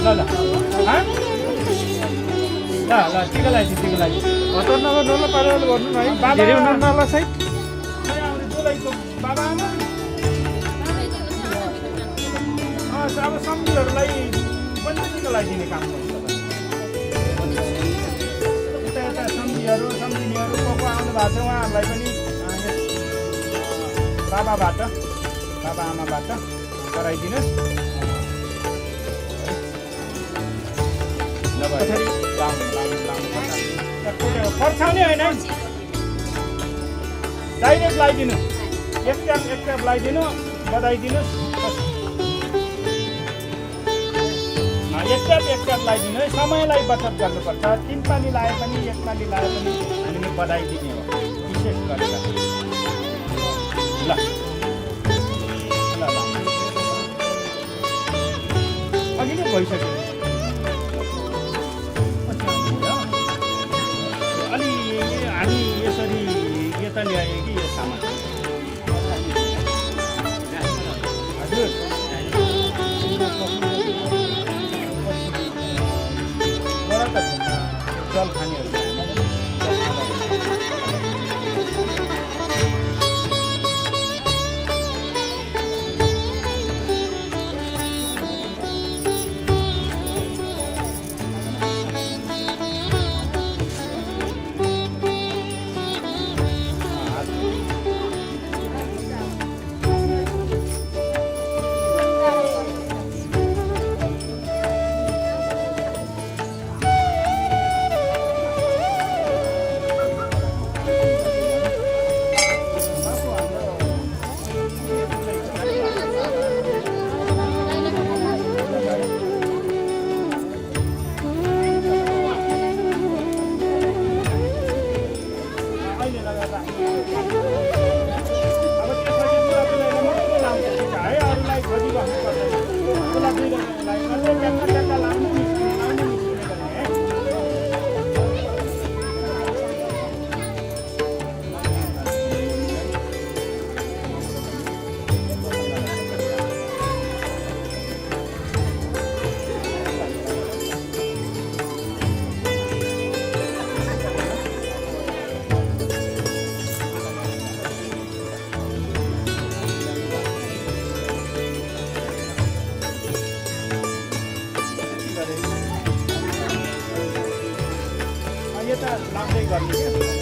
Speaker 4: ल टिका लगाइदिनु, टिका लगाइदिनु।
Speaker 5: हतार नभए नल्ला पारेर गर्नु न है, धेरै हुनु नल्ला साइड।
Speaker 4: बाबा आमा अब सम्झीहरूलाई पनि टिका लगाइदिने काम गर्नु। यता यता सम्झीहरू सम्झिनीहरू को आउनु भएको छ उहाँहरूलाई पनि बाबाबाट बाबा आमाबाट गराइदिनुहोस्। पछाडि पर्छाउने होइन, डाइरेक्ट लगाइदिनु। एक ट्याप लगाइदिनु, बधाई दिनुहोस्। एक ट्याप लगाइदिनु है। समयलाई बचत गर्नुपर्छ। 3 पानी लाए पनि 1 पानी लाए पनि हामीले बधाई दिने हो विशेष गरेर। ल अघि नै भइसक्यो। अलि हामी यसरी यता ल्यायो कि यो सामान हजुर जल खानेहरू लाउँदै गर्ने क्या।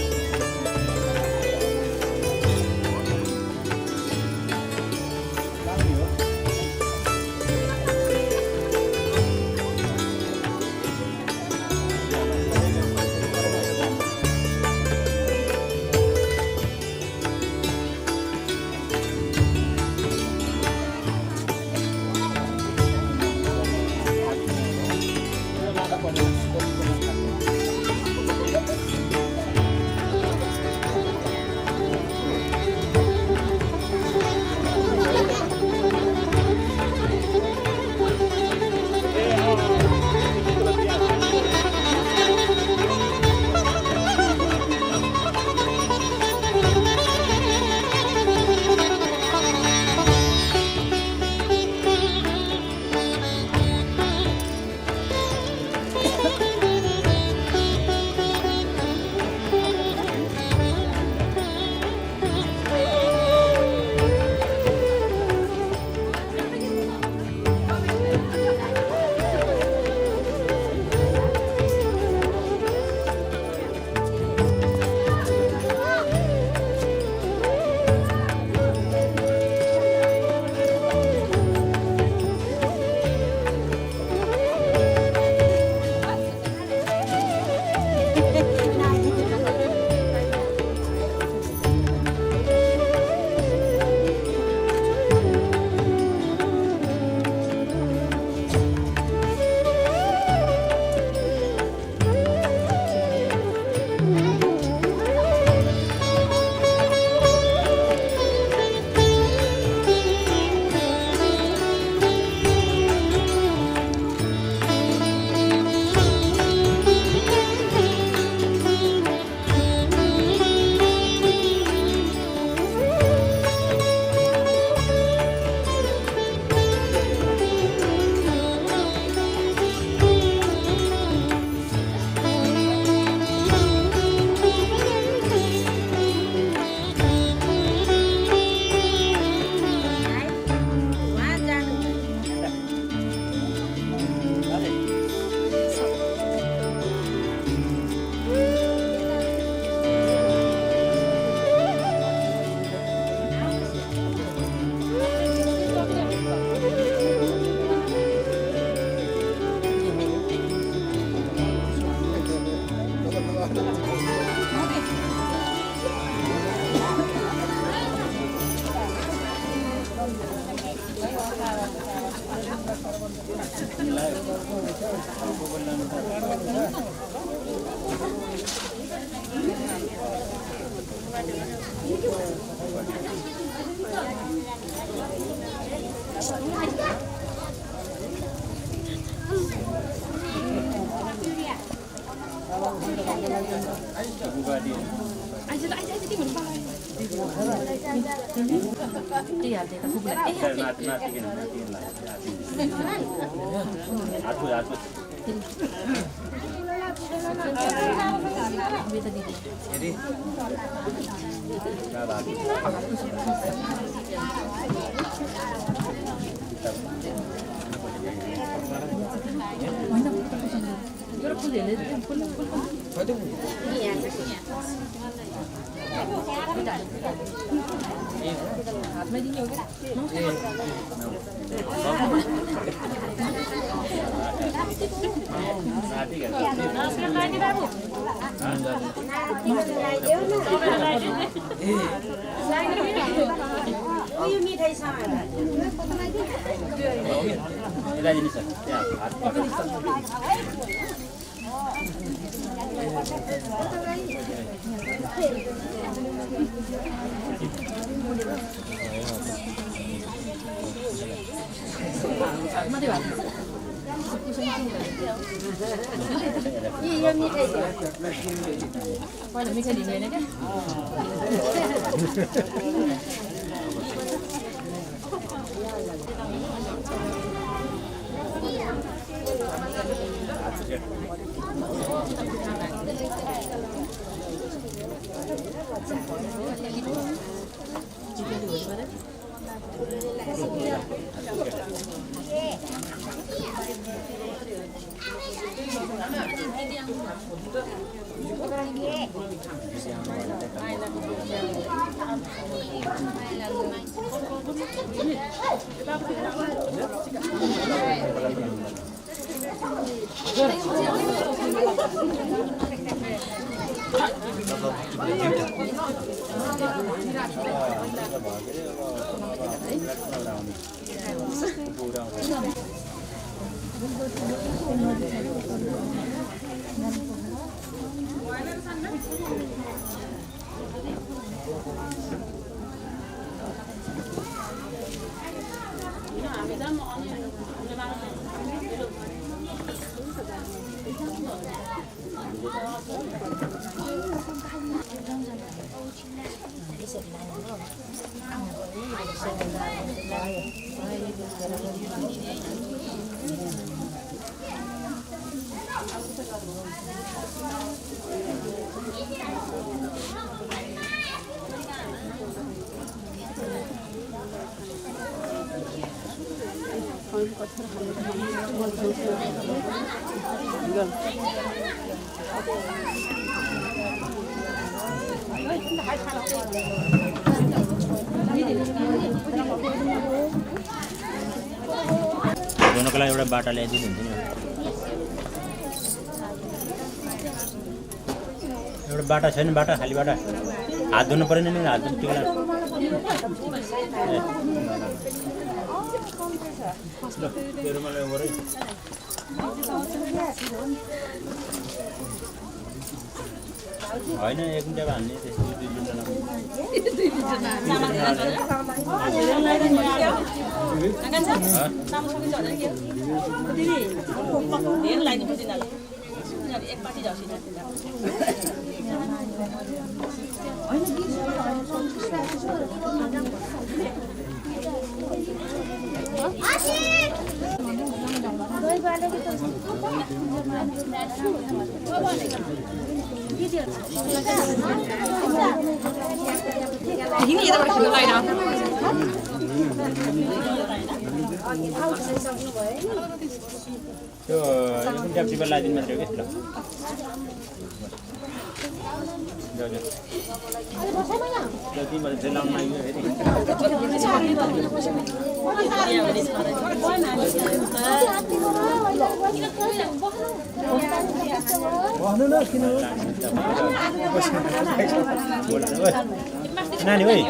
Speaker 6: धुनको लागि एउटा बाटा ल्याइदिनु हुन्छ नि एउटा बाटा छैन बाटा खाली बाटा हात धुनु परेन नि हात धुनु टिक्ला ल तेरो मलाई ओरै हैन एक मिनेट हाल्ने त्यसको 2 त्यो एकन ट्याप्सी लाइदिनु मात्रै हो के ल तिमीले चाहिँ लाउन आइयो नानी ओइ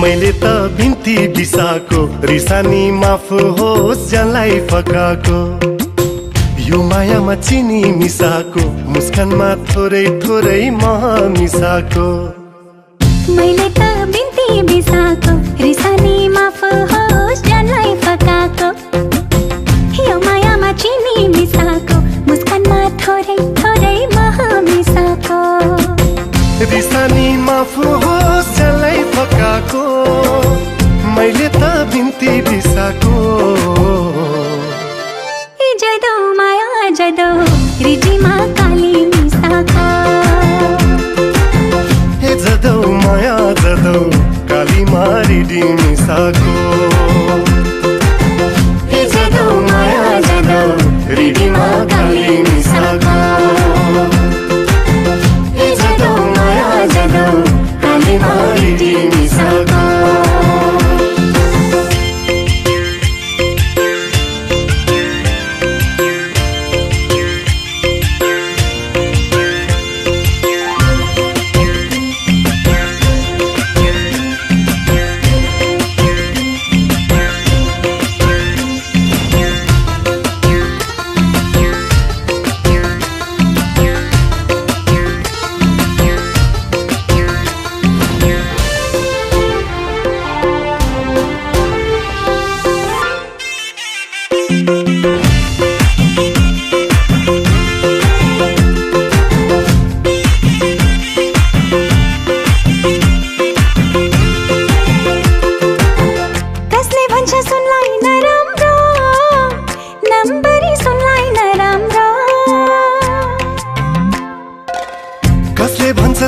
Speaker 1: मैले त बिन्ती बिसाको रिसानी माफ होस् जानलाई फकाको यो मायामा चिनी मिसाको मुस्कानमा थोरै थोरै मह मिसाको
Speaker 2: मैले त बिन्ती बिसाको रिसानी माफ होस् जानलाई फकाको यो मायामा चिनी मिसाको मुस्कानमा थोरै थोरै मह मिसाको
Speaker 1: रिसानी माफ होस् जानलाई फकाको मैले त बिन्ती बिसाको
Speaker 2: जदो माया जदो रिटीमा काली मिसाको
Speaker 1: जदो माया जदो कालीमा रिडी मिसाको जदो माया जदो रिडीमा काली मिसाको जदो माया जदो कालीमा रिडी मिसाको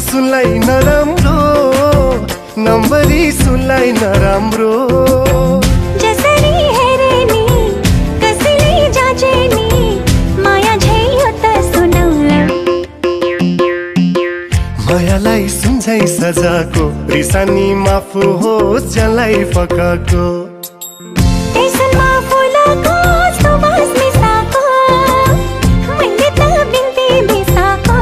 Speaker 1: सुनलाई नराम्रो नम्बरी सुनलाई नराम्रो
Speaker 2: जसरी हेरे नि कसैले जाँचे नि माया झै हो त सुनौला
Speaker 1: मायालाई सुन्छै सजाको रिसानी माफ होस् जसलाई फकाको
Speaker 2: टेसनमा फुलको सुवास मिसाको मैले त बिन्ती बिसाको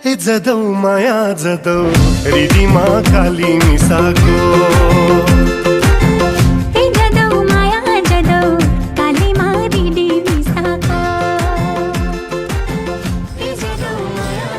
Speaker 1: ए जदौ माया जदौ रिडीमा काली मिसाको
Speaker 2: ए जदौ माया जदौ कालीमा रिडी मिसाको ए जदौ माया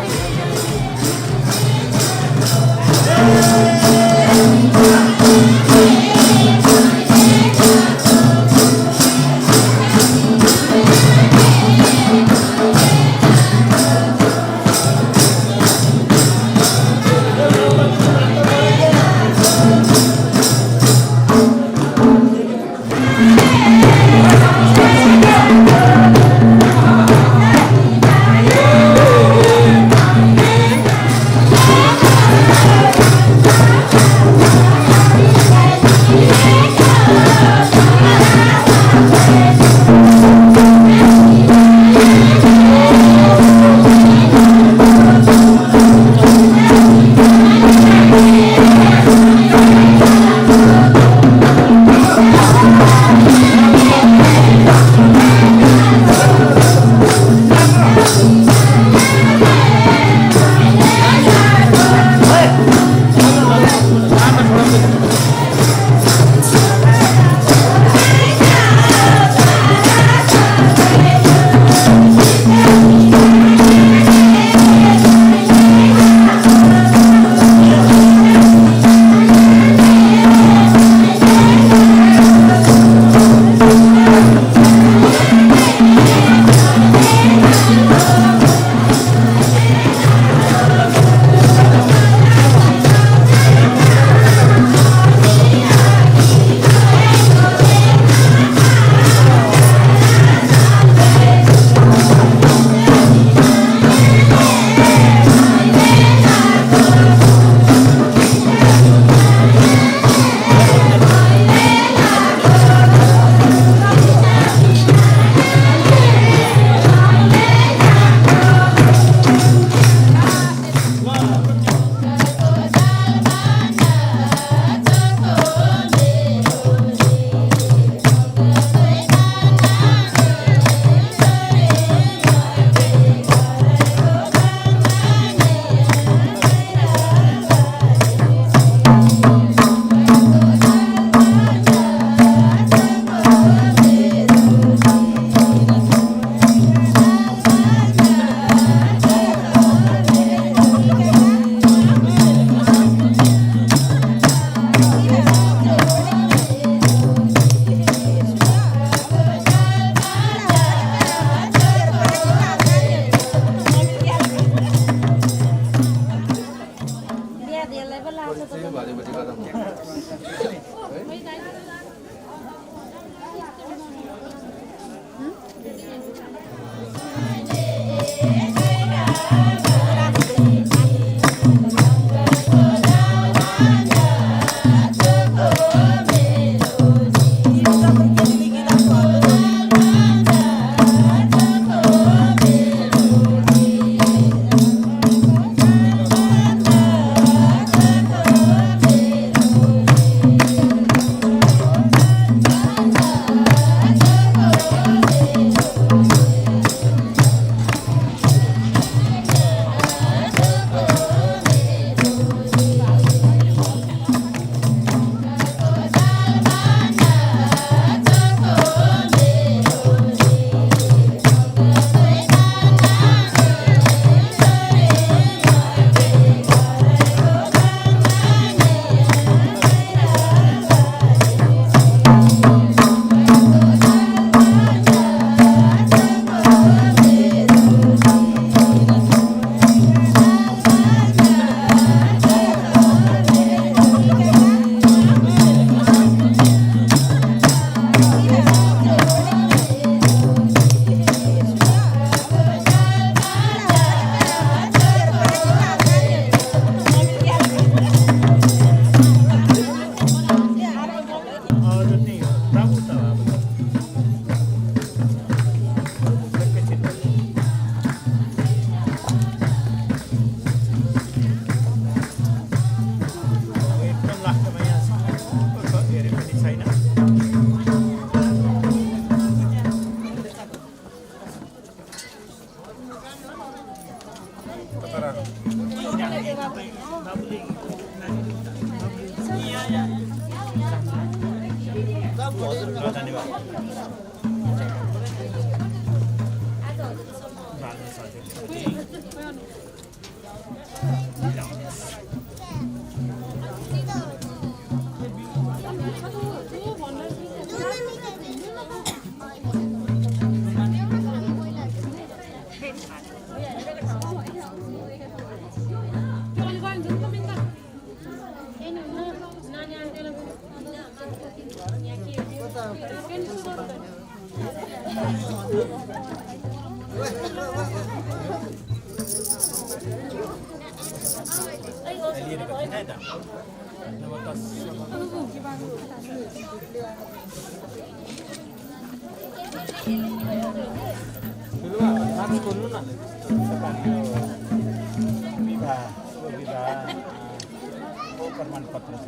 Speaker 4: विवाहको प्रमाणपत्र छ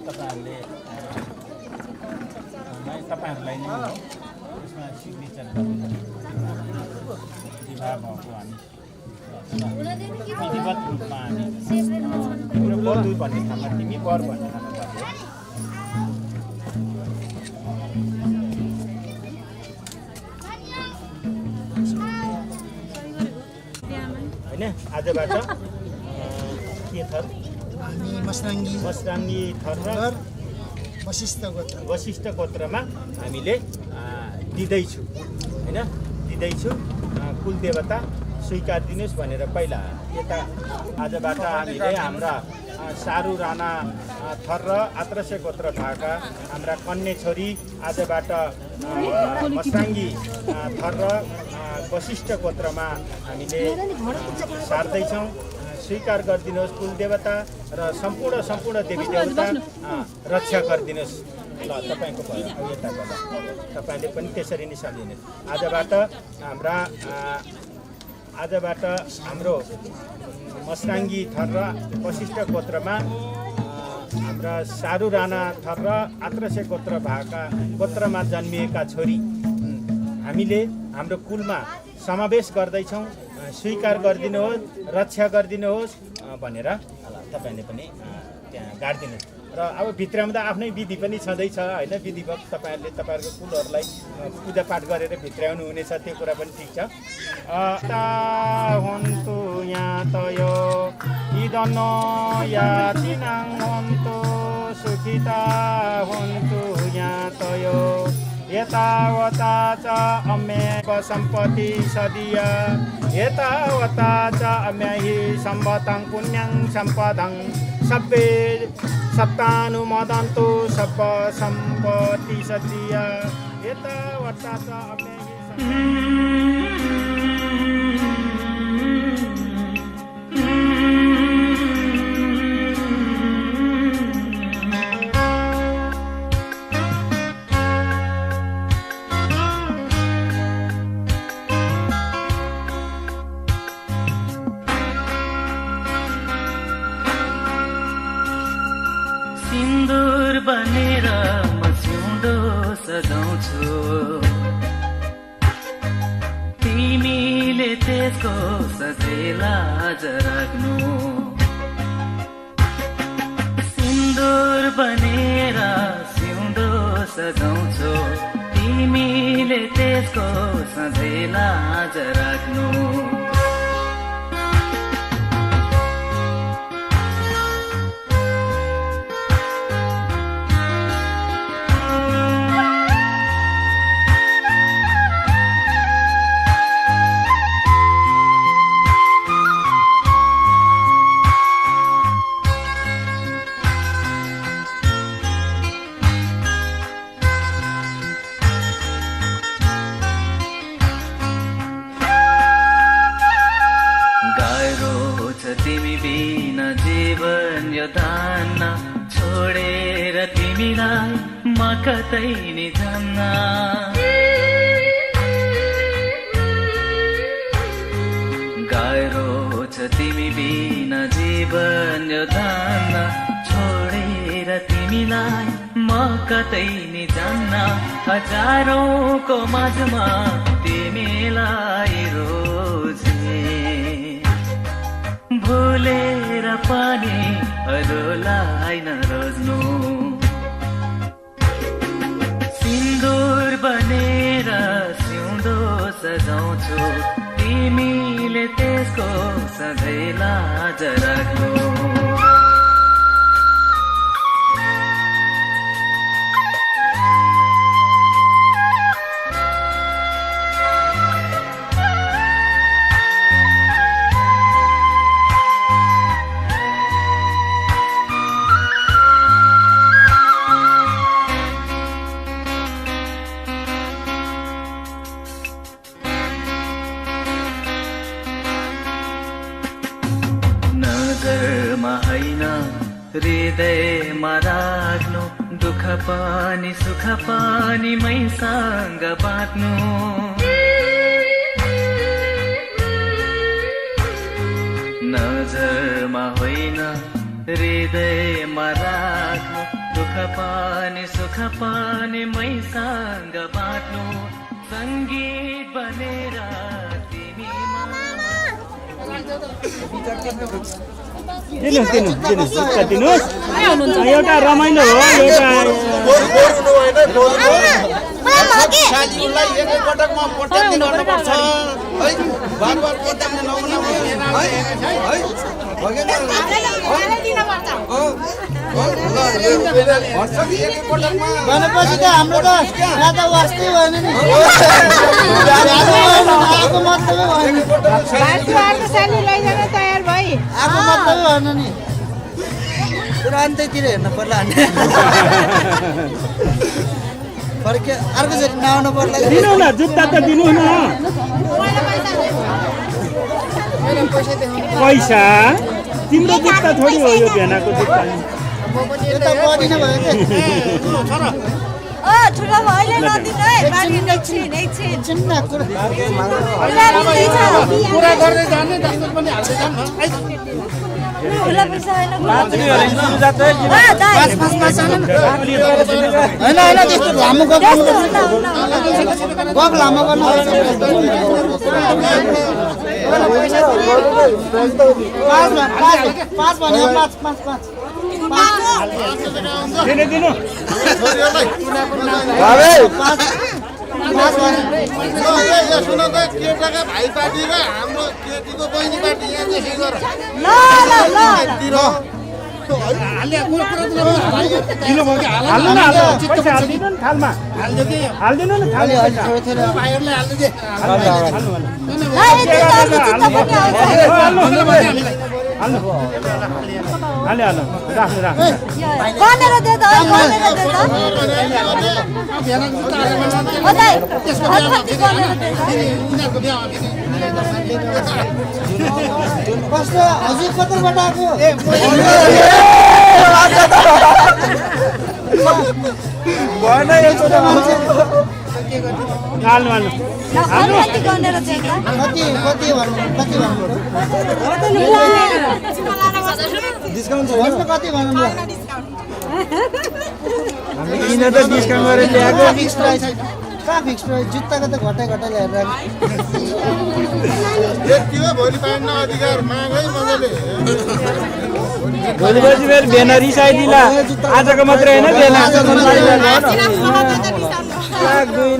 Speaker 4: तपाईँहरूले तपाईँहरूलाई नै त्यसमा सिग्नेचर विवाह भएको हामी विधिवत रूपमा हामी वधु भन्ने ठाउँमा तिमी वर भन्ने ठाउँमा भन्यो होइन। आजबाट के थर
Speaker 7: हामी मस्राङ्गी थर र वशिष्ठ गोत्रमा हामीले दिँदैछु होइन, दिँदैछु कुलदेवता स्वीकार दिनुहोस् भनेर पहिला यता आजबाट हामीले हाम्रा सारू राणा थर र आत्रसे गोत्र भएका हाम्रा कन्या छोरी आजबाट मस्राङ्गी थर र वशिष्ठ गोत्रमा हामीले सार्दैछौँ। स्वीकार गरिदिनुहोस् कुलदेवता र सम्पूर्ण देवी देवता रक्षा गरिदिनुहोस्। ल तपाईँको भयो यता गर्दा तपाईँले पनि त्यसरी नै सम्झिनुहोस्। आजबाट हाम्रो मस्राङ्गी थर र वशिष्ठ गोत्रमा हाम्रा सारू राणा थर र आत्रसे गोत्र भएका गोत्रमा जन्मिएका छोरी हामीले हाम्रो कुलमा समावेश गर्दैछौँ। स्वीकार गरिदिनुहोस्, रक्षा गरिदिनुहोस् भनेर तपाईँले पनि त्यहाँ गाडिदिनुहोस्। र अब भित्राउँदा आफ्नै विधि पनि छँदैछ होइन, विधिवत तपाईँहरूले तपाईँहरूको कुलहरूलाई पूजापाठ गरेर भित्राउनु हुनेछ, त्यो कुरा पनि ठिक छ। हुन्तु यहाँ तयो इदन या दिनाङ हुन्तु सुखिता हुन्तु यहाँ तयो यतावता च अम्येव सम्पत्ति सदिया यतावता च अम्यहि सम्पतं पुण्यं सम्पदं सब्बे सप्तानुमोदन्तु सब्ब सम्पत्ति सदिया यतावता च अम्यहि
Speaker 8: सिन्दुर बनेर म सिउँदो सजाउँछु, तिमीले त्यसको सजेला राख्नु। सिन्दुर बनेर सिउँदो सजाउँछु, तिमीले त्यसको सजेला राख्नु। तिमी बिना जीवन यो धान्न छोडेर तिमीलाई म कतै नि जान्न। गाह्रो छ तिमी बिना जीवन यो धान्न छोडेर तिमीलाई म कतै नि जान्न। हजारौंको माझमा तिमीलाई रोजे तिमीलाई नरोज्नु सिन्दुर बनेर सिउँदो सजाउँछु तिमीले त्यसको सधैँ लाज राख्नु नजरमा हैन हृदयमा राख्नु दुःख पनि सुख पनि मैसँग बाँच्नु नजरमा होइन हृदयमा राख्नु दुःख पनि सुख पनि मैसँग बाँच्नु सङ्गीत बनेर
Speaker 5: दिनुहोस् एउटा रमाइलो हो
Speaker 9: भनेपछि त हाम्रो त राजा वास्तै भएन नि आएको मतलबै भएन तयार भई आएको मतलबै भएन नि पुरा अन्तैतिर हेर्नु पर्ला फर्के अर्कोचोटि नआउनु पर्ला
Speaker 5: दिनु न जुत्ता त दिनु न पैसा तिम्रो जुत्ता थोडी हो यो भेनाको जुत्ता
Speaker 9: यो त बढी नै भयो
Speaker 2: ठुलो अहिले नदिनु है बाली एकछिन
Speaker 9: पुरा गर्दै जाने जस्तो पनि हाल्दै जानु
Speaker 2: ठुलो पैसा होइन
Speaker 9: होइन त्यस्तो लामो गफ लामो गर्नु पाँच भन्यो पाँच
Speaker 5: दिनु
Speaker 1: भाइ पार्टी र हाम्रो केटीको बहिनी पार्टी यहाँ देखि गर
Speaker 5: हालिदिनु नि थालमा हालिदिनु न
Speaker 9: कस्तो हजुर कताबाट आएको डिस्काउन्ट कति भन्नु
Speaker 5: किन त डिस्काउन्ट गरेर ल्याएको
Speaker 9: फिक्स प्राइस कहाँ फिक्स प्राइस जुत्ताको त घटाइ ल्याएर
Speaker 1: भोलि पाइन्न अधिकार मागै मजाले
Speaker 5: भोलि पछि फेरि भेना रिसाइदिला आजको मात्रै होइन भेना 2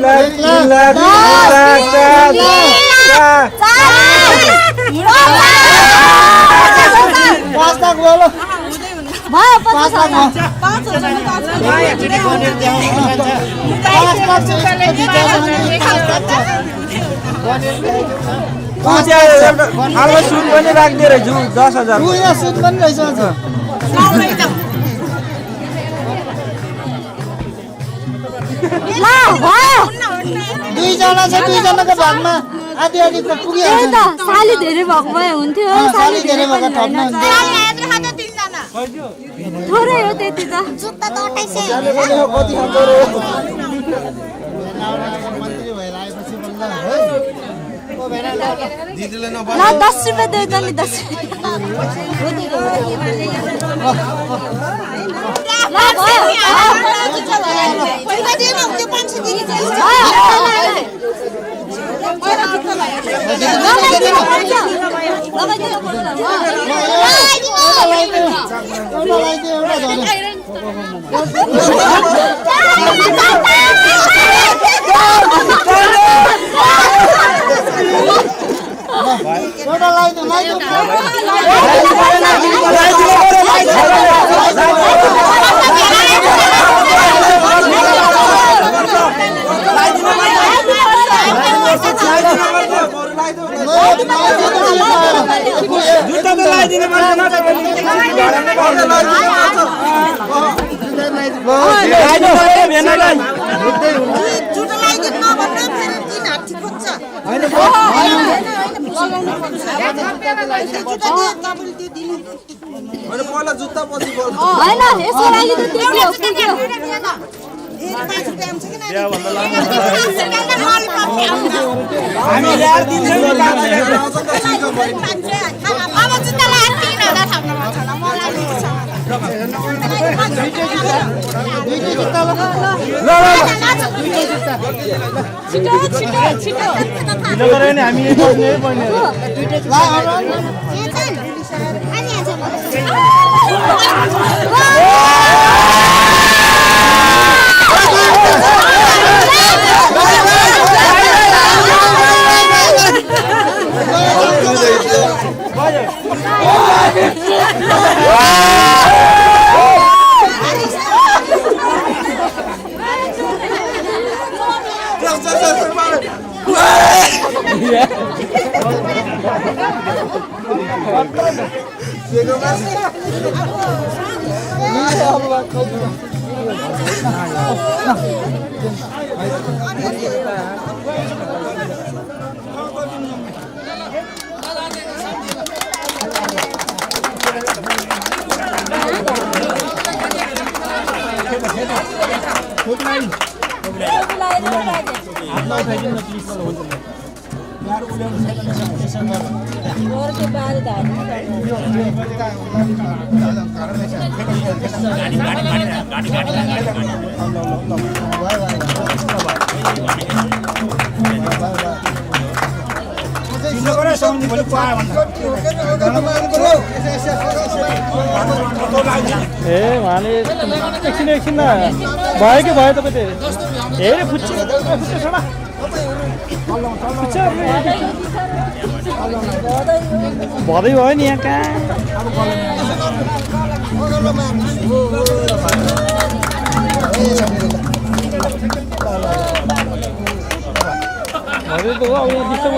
Speaker 5: लाख 3 लाख
Speaker 9: 5 लाख बोलो
Speaker 5: सुट पनि राखिदिएर रहेछु 10,000
Speaker 9: सुट पनि रहेछ दुईजना छ दुईजनाको भागमा आधी आधी पुगिहाल्छ
Speaker 2: साली धेरै भएको भए हुन्थ्यो
Speaker 9: साली धेरै भएको ठाउँमा
Speaker 2: थोरै हो त्यति त जुत्ता त 10 रुपियाँ देऊ नि 10 रुपियाँ
Speaker 9: एउटा लगाइदियो एउटा झऱ्यो एउटा
Speaker 1: पहिला जुत्ता पछि बोल
Speaker 5: उहाँले एकछिन भयो कि भयो तपाईँ हेरे फुच्छ भदै भयो नि यहाँ कहाँ भदै त हो अब यहाँ डिस्टर्ब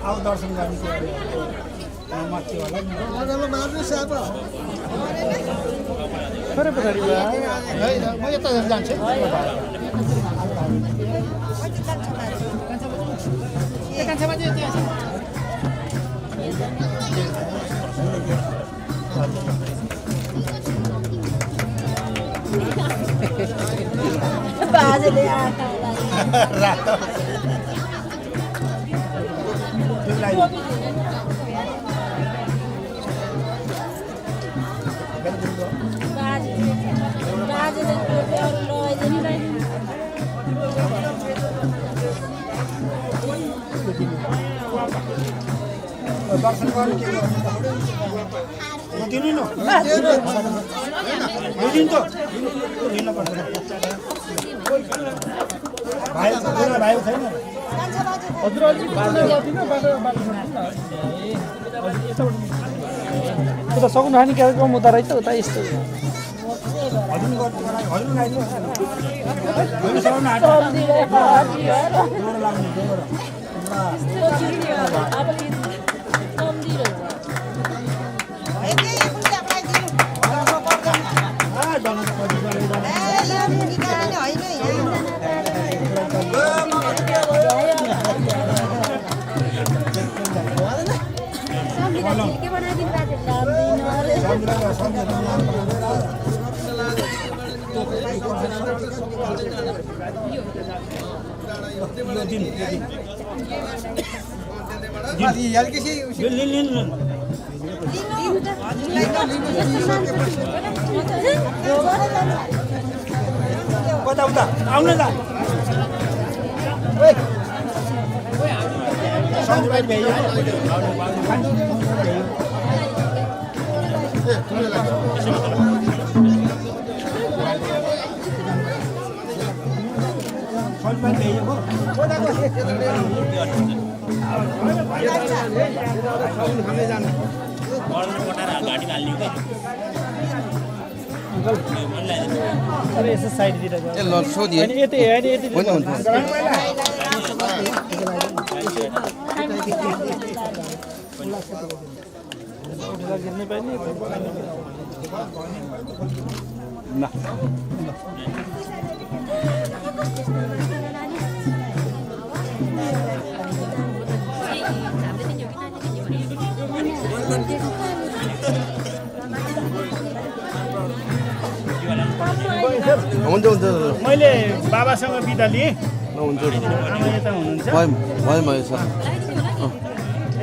Speaker 9: अब दर्शन गर्ने माथि होला नि मार्नु साप
Speaker 5: थोरै पछाडि
Speaker 9: म यता जान्छु कान्छामा चाहिँ त्यहाँ
Speaker 10: बाजेले आँखा
Speaker 9: दर्शन गर्नु के दिनु न दिनु त दिनु पर्छ भाइ भाइ छैन
Speaker 5: हजुर अलि बाटो गर्दिन बाटो उता सक्नु हानि कार्यक्रम उता रहेछ उता यस्तो
Speaker 10: अब
Speaker 5: उता आउन त यसो साइडतिर
Speaker 1: हुन्छ हुन्छ
Speaker 3: मैले बाबासँग बिदा लिएँ
Speaker 1: हुन्छ
Speaker 3: आमा यता हुनुहुन्छ
Speaker 1: भयो भयो सर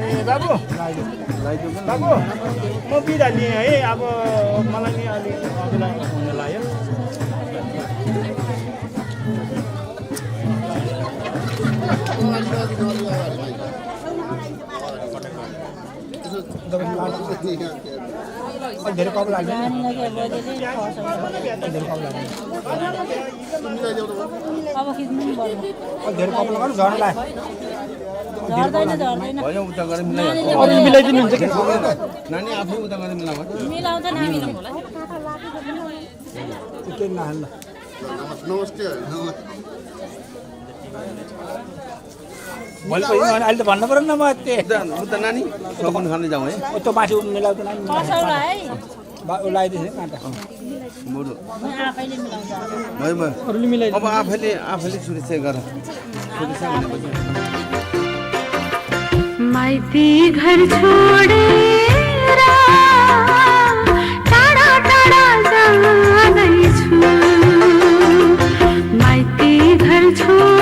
Speaker 3: ए बाबु बाबु म बिदा लिएँ है अब मलाई नि अलि अघिलाई हुन लाग्यो
Speaker 5: धेरै कप लाग्दैन
Speaker 2: अब खिच्नु पर्यो
Speaker 5: धेरै कप लगाउनु झर्नलाई
Speaker 2: झर्दैन झर्दैन
Speaker 1: भयो उता गरेर मिलाइहाल्छ
Speaker 5: अरू मिलाइदिनुहुन्छ कि
Speaker 1: नानी आफै उता गरेर मिलाउँछ
Speaker 2: मिलाउँछ नमिलाउँछ
Speaker 5: केही नहाल्नु
Speaker 1: नमस्ते
Speaker 5: भोलि अहिले त भन्नु पऱ्यो नि म
Speaker 1: उता नानी सगुन खान जाउँ है
Speaker 5: त्यो माथि मिलाउँदैन
Speaker 2: कसौला है
Speaker 5: लगाइदिएछ काँटा
Speaker 1: बरु
Speaker 2: आफैले मिलाउँछ
Speaker 1: भयो भयो
Speaker 5: अरूले मिलाइदिनु
Speaker 1: अब आफैले सुरक्षा गर सुरक्षा भनेपछि
Speaker 2: माइती घर छोडेर टाढा टाढा जाँदैछु माइती घर छोडेर